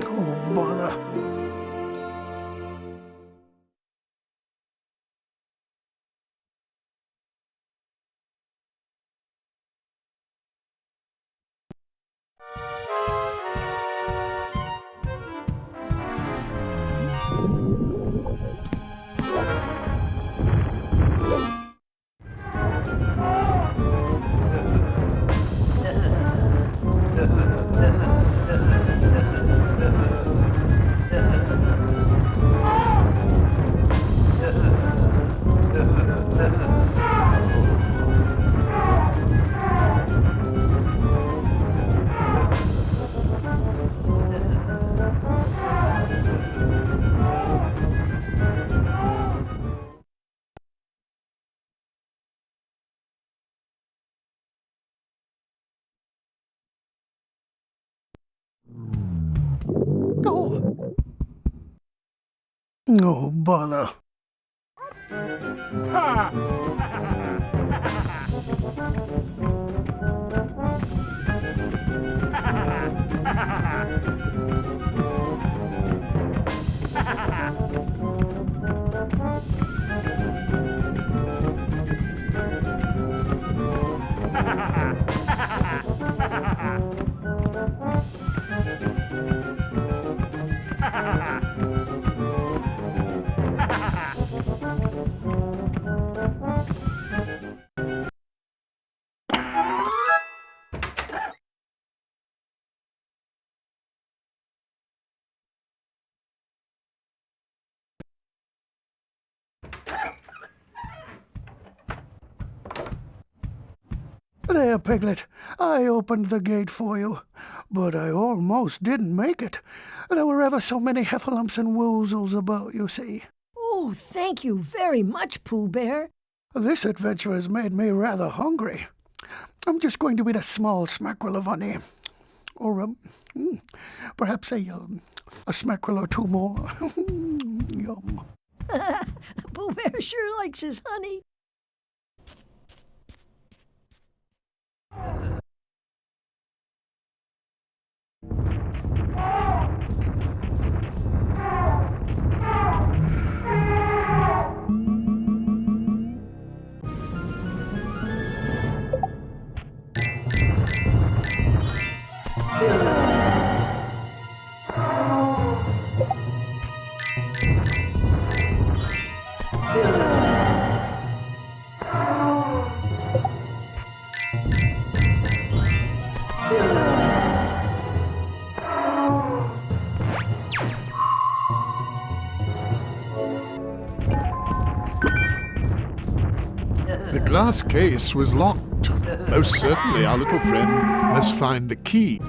Oh, bother. Oh. Oh, bother. There, Piglet. I opened the gate for you, but I almost didn't make it. There were ever so many heffalumps and woozles about, you see. Oh, thank you very much, Pooh Bear. This adventure has made me rather hungry. I'm just going to eat a small smackerel of honey. Or perhaps a smackerel or two more. Yum. Pooh Bear sure likes his honey. The glass case was locked. Most certainly our little friend must find the key.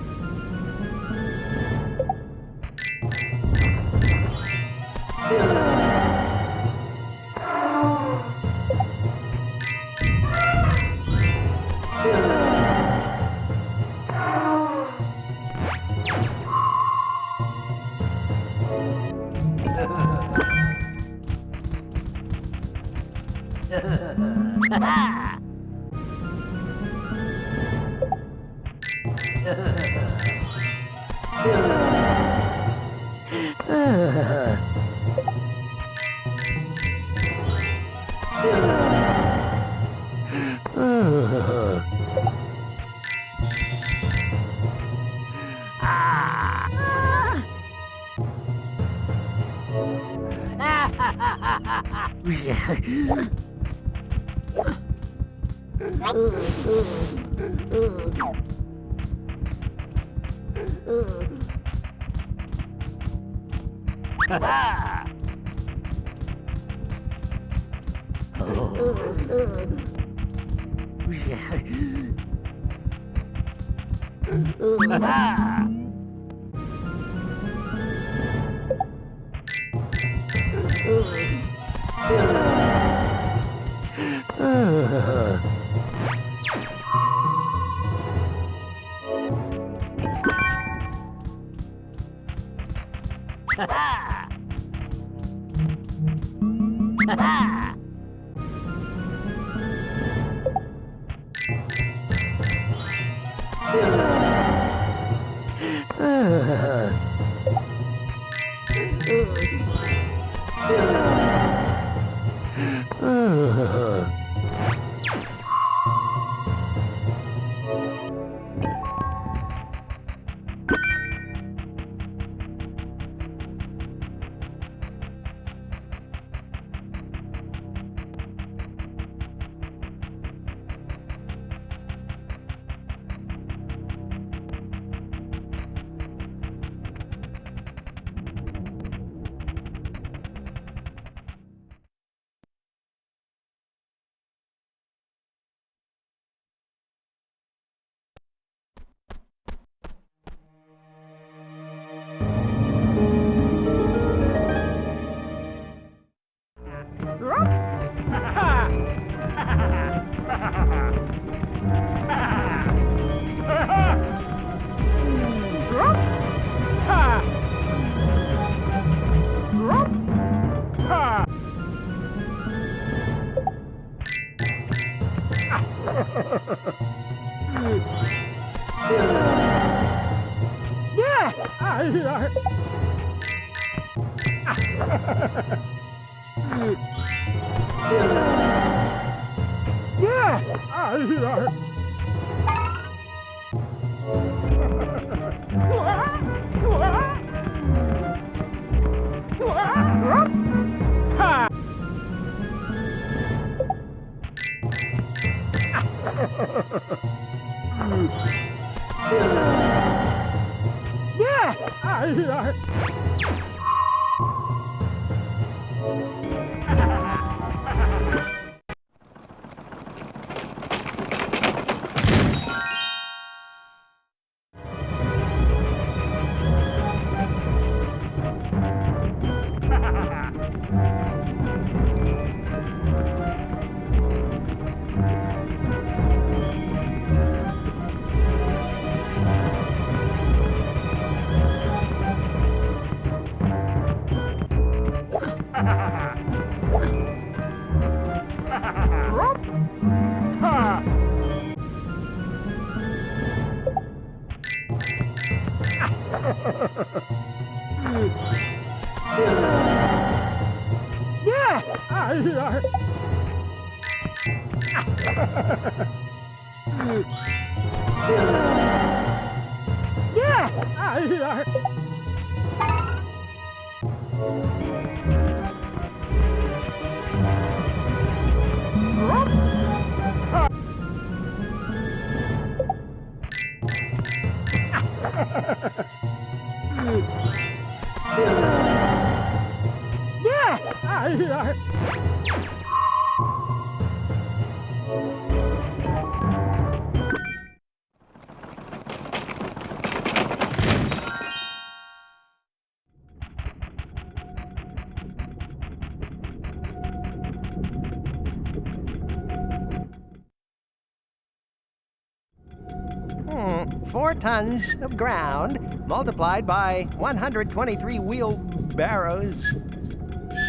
Four tons of ground multiplied by 123 wheelbarrows.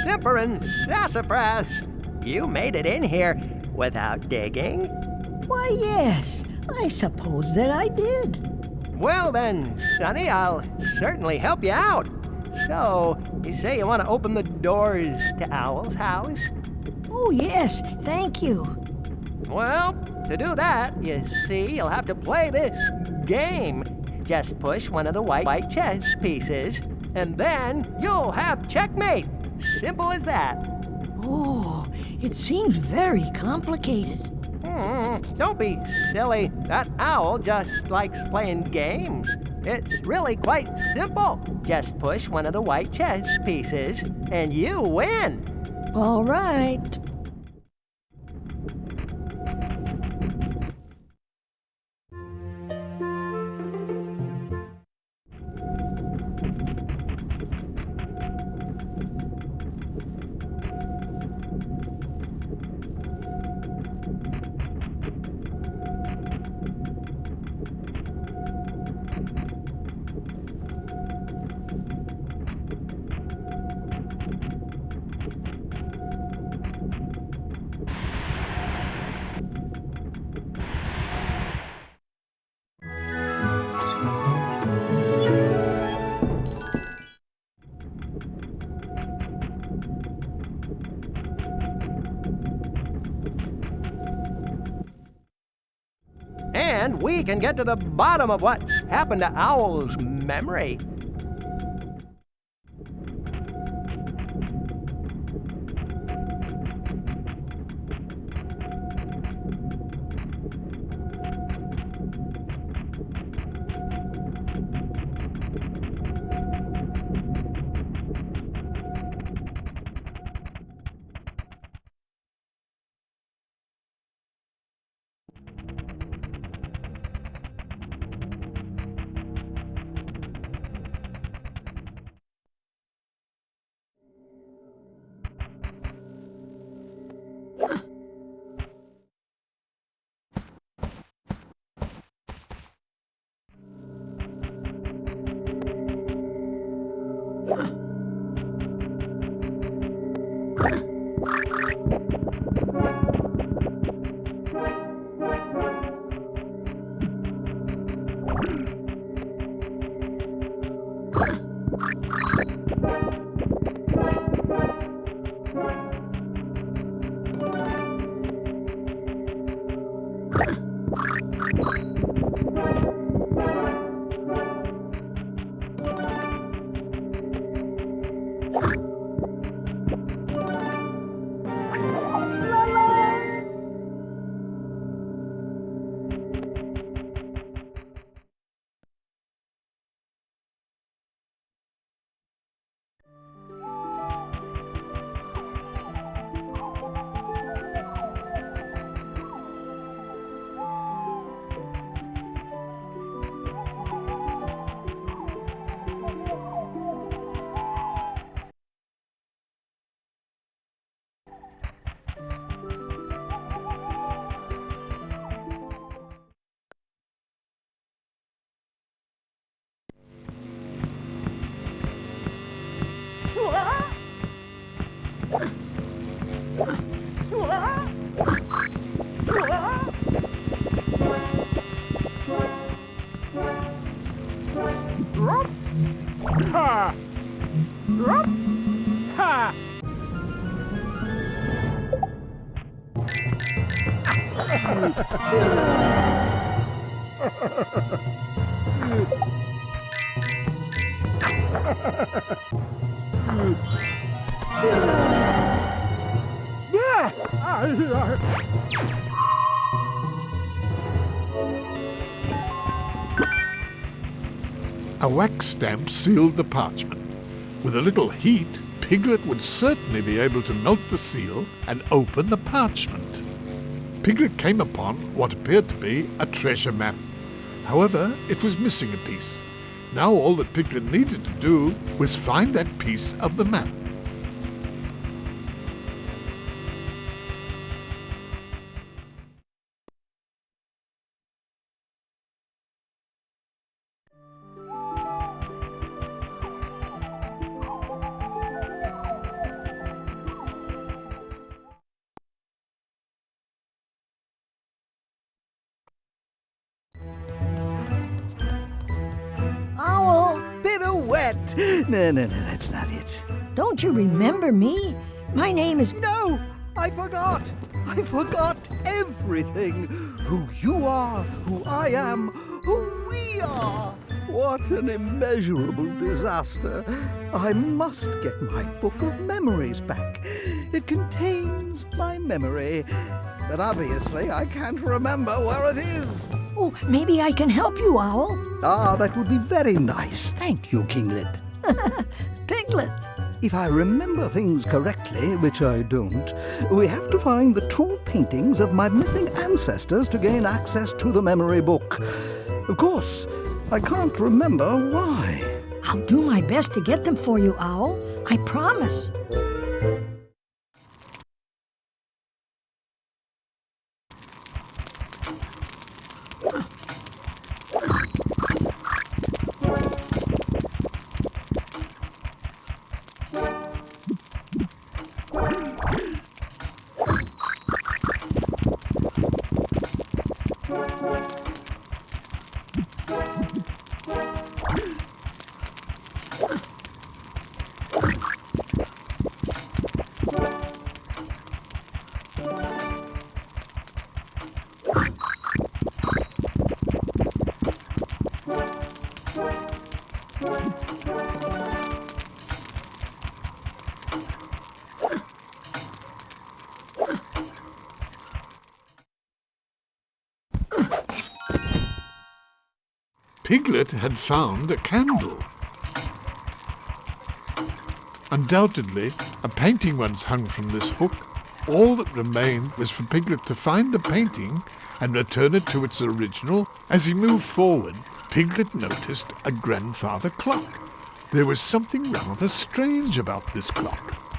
Simperin' sassafras! You made it in here without digging? Why, yes, I suppose that I did. Well then, Sonny, I'll certainly help you out. So, you say you want to open the doors to Owl's house? Oh, yes, thank you. Well, to do that, you see, you'll have to play this game. Just push one of the white chess pieces, and then you'll have checkmate. Simple as that. Oh, it seems very complicated. Don't be silly. That owl just likes playing games. It's really quite simple. Just push one of the white chess pieces, and you win. All right. and we can get to the bottom of what's happened to Owl's memory. A wax stamp sealed the parchment. With a little heat, Piglet would certainly be able to melt the seal and open the parchment. Piglet came upon what appeared to be a treasure map. However, it was missing a piece. Now all that Piglet needed to do was find that piece of the map. Owl, Pirouette! No, that's not it. don't you remember me? My name is... No! I forgot! I forgot everything! Who you are, who I am, who we are! What an immeasurable disaster! I must get my book of memories back. It contains my memory, but obviously I can't remember where it is. Oh, maybe I can help you, Owl. Ah, that would be very nice. Thank you, Kinglet. Piglet. If I remember things correctly, which I don't, we have to find the true paintings of my missing ancestors to gain access to the memory book. Of course, I can't remember why. I'll do my best to get them for you, Owl. I promise. Piglet had found a candle. Undoubtedly, a painting once hung from this hook. All that remained was for Piglet to find the painting and return it to its original. As he moved forward, Piglet noticed a grandfather clock. There was something rather strange about this clock.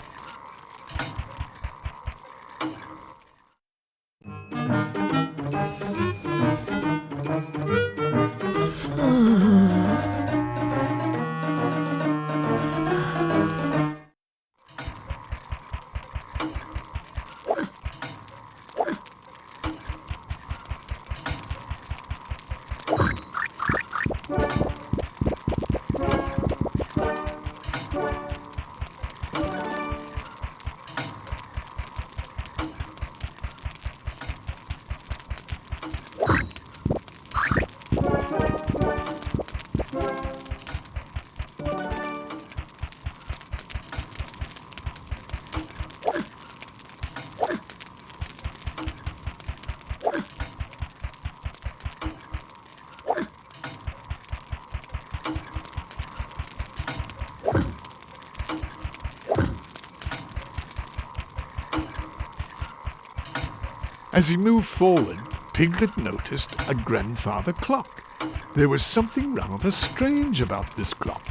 As he moved forward, Piglet noticed a grandfather clock. There was something rather strange about this clock.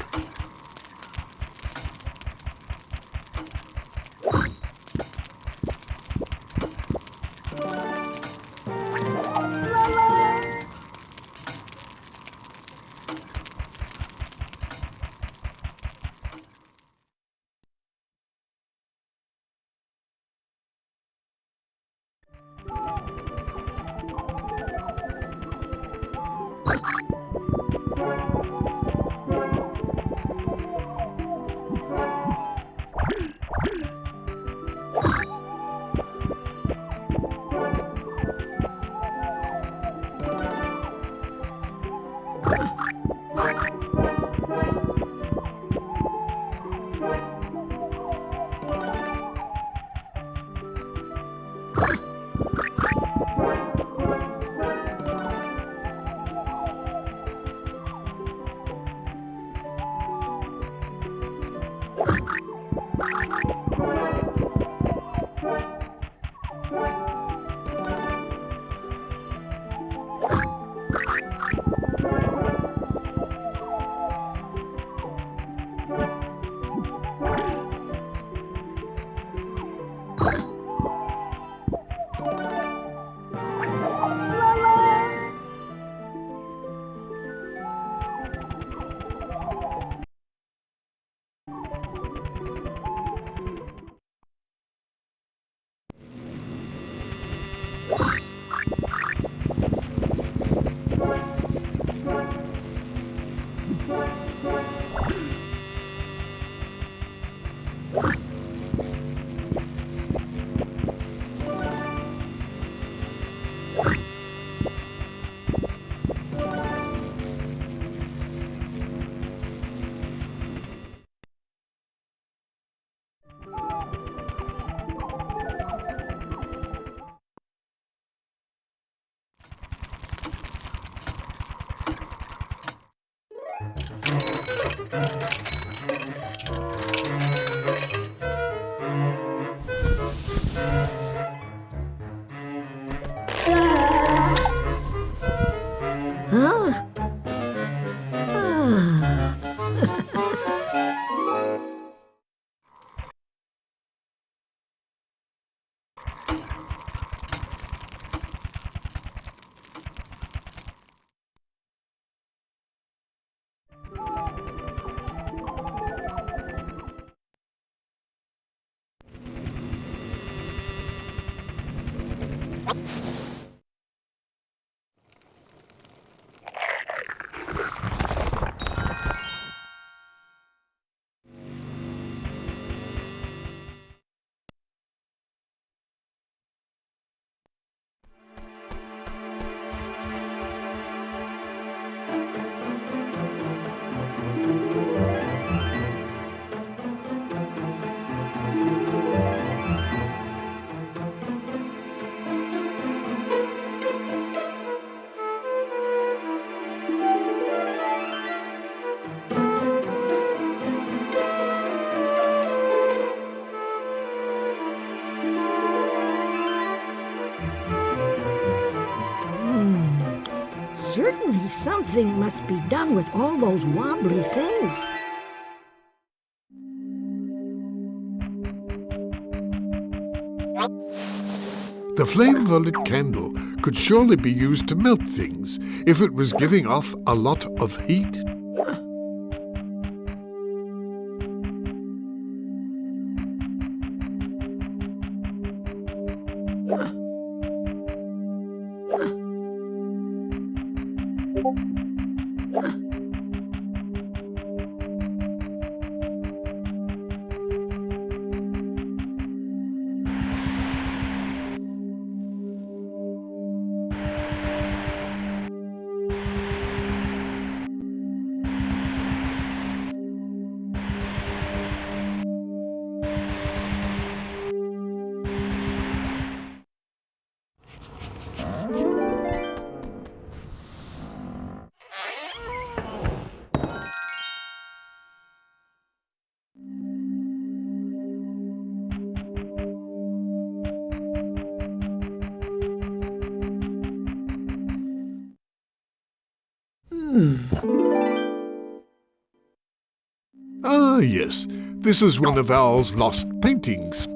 Surely something must be done with all those wobbly things. The flame of a lit candle could surely be used to melt things if it was giving off a lot of heat. Ah, yes, this is one of Owl's lost paintings.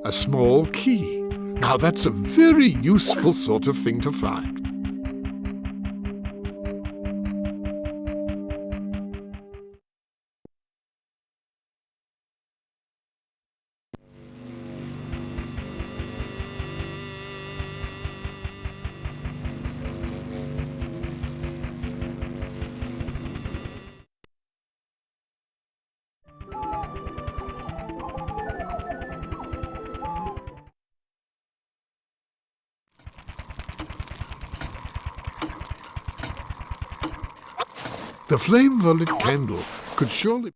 A small key. Now that's a very useful sort of thing to find. The flame of a lit candle could surely...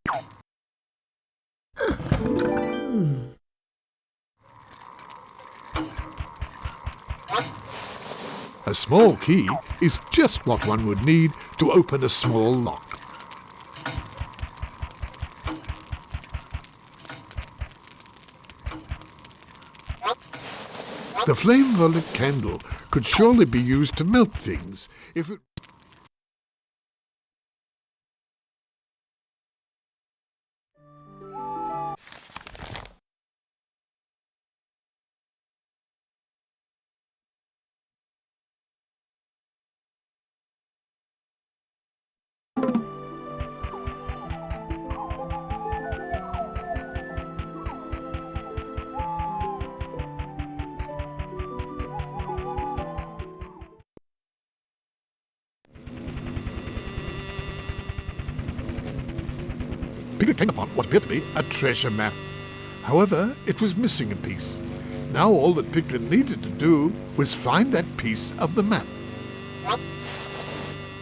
A small key is just what one would need to open a small lock. The flame of a lit candle could surely be used to melt things if it... Piglet came upon what appeared to be a treasure map. However, it was missing a piece. Now all that Piglet needed to do was find that piece of the map.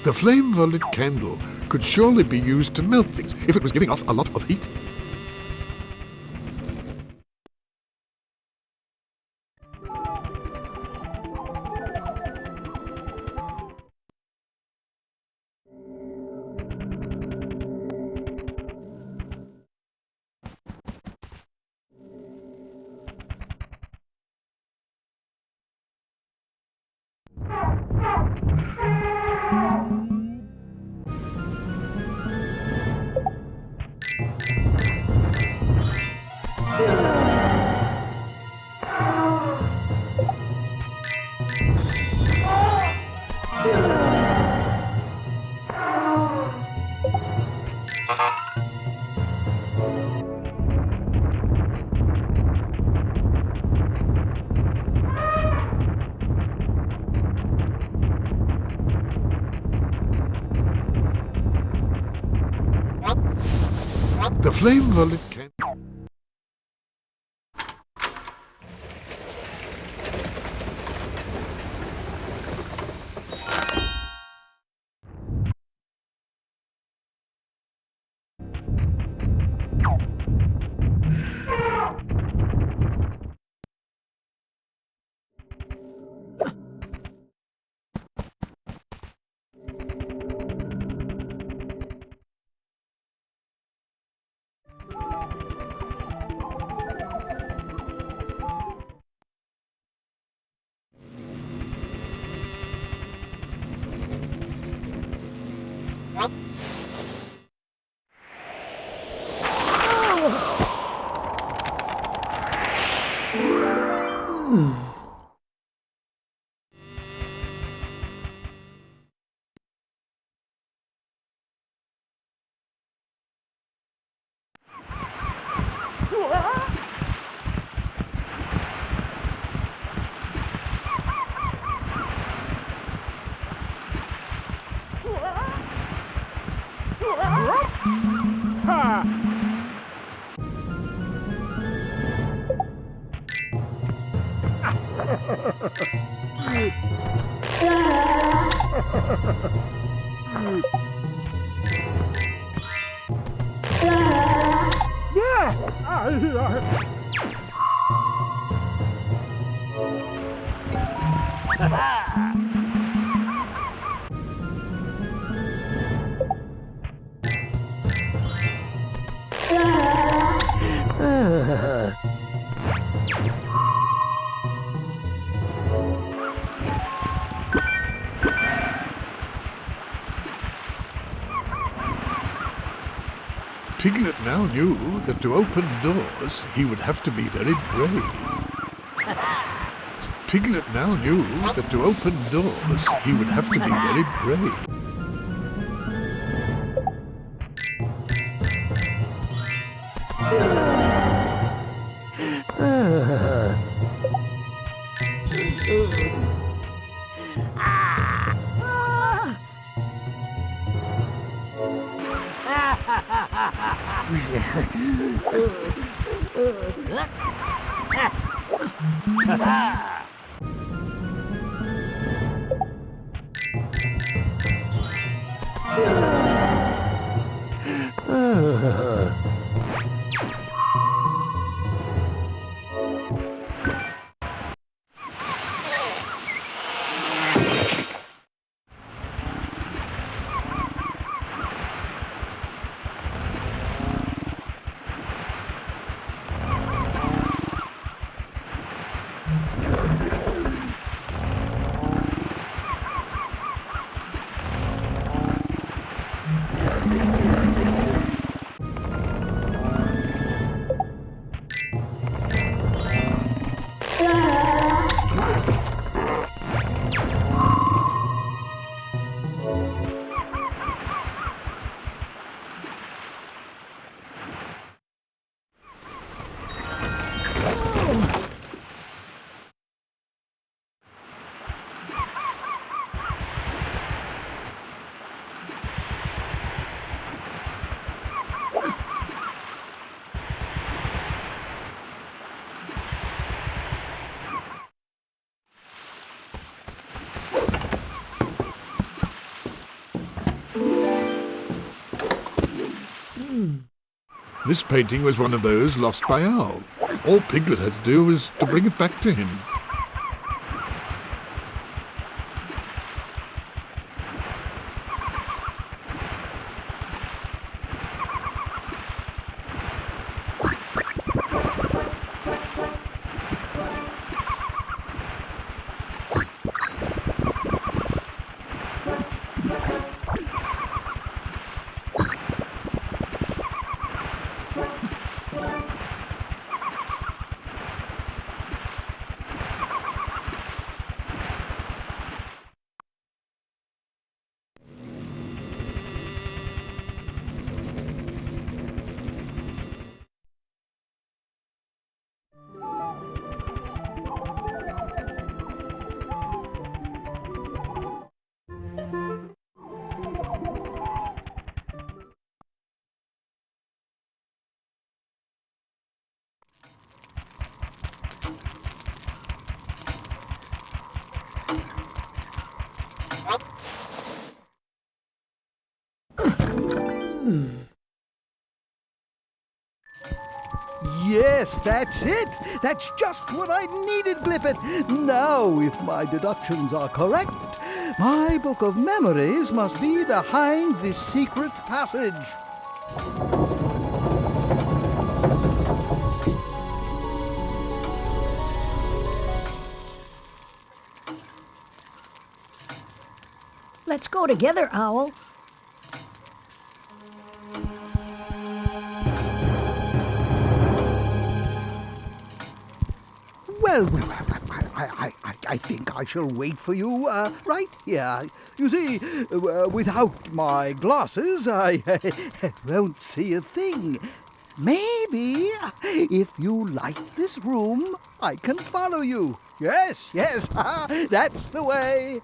The flame of a lit candle could surely be used to melt things if it was giving off a lot of heat. The flame violet can... Piglet now knew that to open doors he would have to be very brave. Piglet now knew that to open doors he would have to be very brave. This painting was one of those lost by Owl. All Piglet had to do was to bring it back to him. Yes, that's it. That's just what I needed, Glippet. Now, if my deductions are correct, my book of memories must be behind this secret passage. Let's go together, Owl. Well, I think I shall wait for you right here. You see, without my glasses, I won't see a thing. Maybe, if you like this room, I can follow you. Yes, that's the way.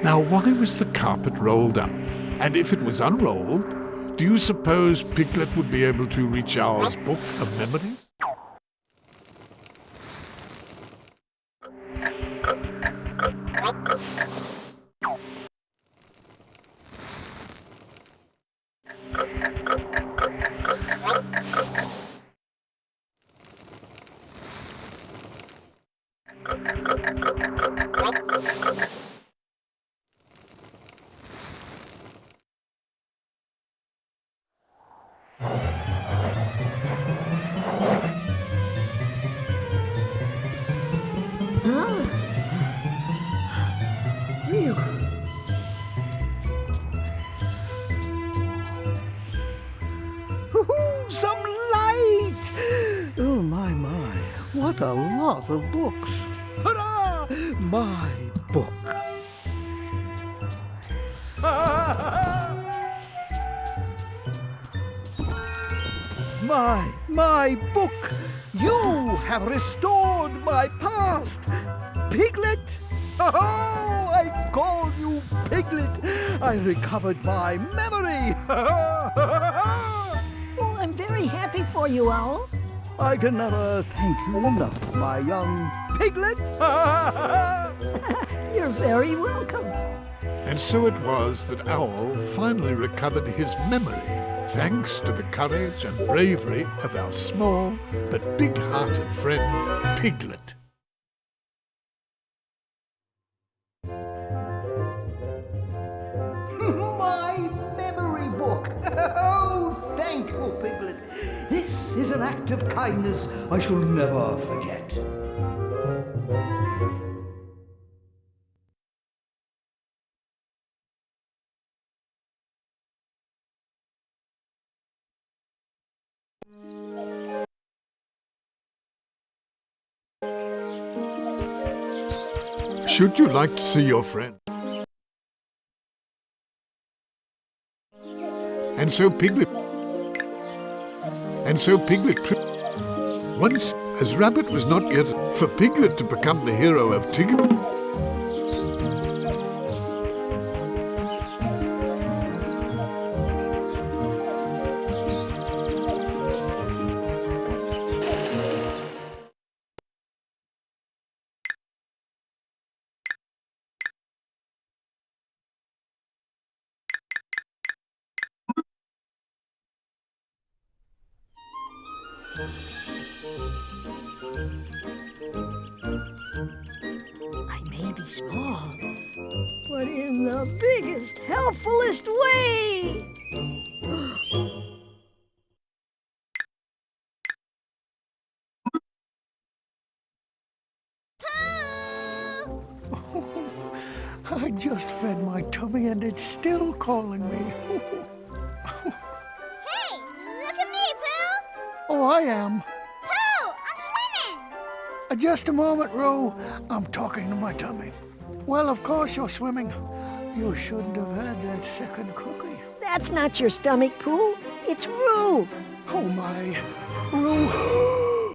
Now, why was the carpet rolled up? And if it was unrolled, do you suppose Piglet would be able to reach Owl's book of memories? Some light! Oh, my. What a lot of books. Hurrah! My book. My book. You have restored my past. Piglet. Oh, I call you Piglet. I recovered my memory. Oh, I'm very happy for you, Owl. I can never thank you enough, my young Piglet. You're very welcome. And so it was that Owl finally recovered his memory, thanks to the courage and bravery of our small but big-hearted friend, Piglet. My memory book. Oh, thank you, Piglet. This is an act of kindness I shall never forget. Should you like to see your friend? And so Piglet once, as Rabbit was not yet for Piglet to become the hero of Tigger. I may be small, but in the biggest, helpfulest way. I just fed my tummy and it's still calling me. Hey, look at me, Pooh! Oh, I am. Pooh, I'm swimming! Just a moment, Roo. I'm talking to my tummy. Well, of course you're swimming. You shouldn't have had that second cookie. That's not your stomach, Pooh. It's Roo. Oh, my. Roo.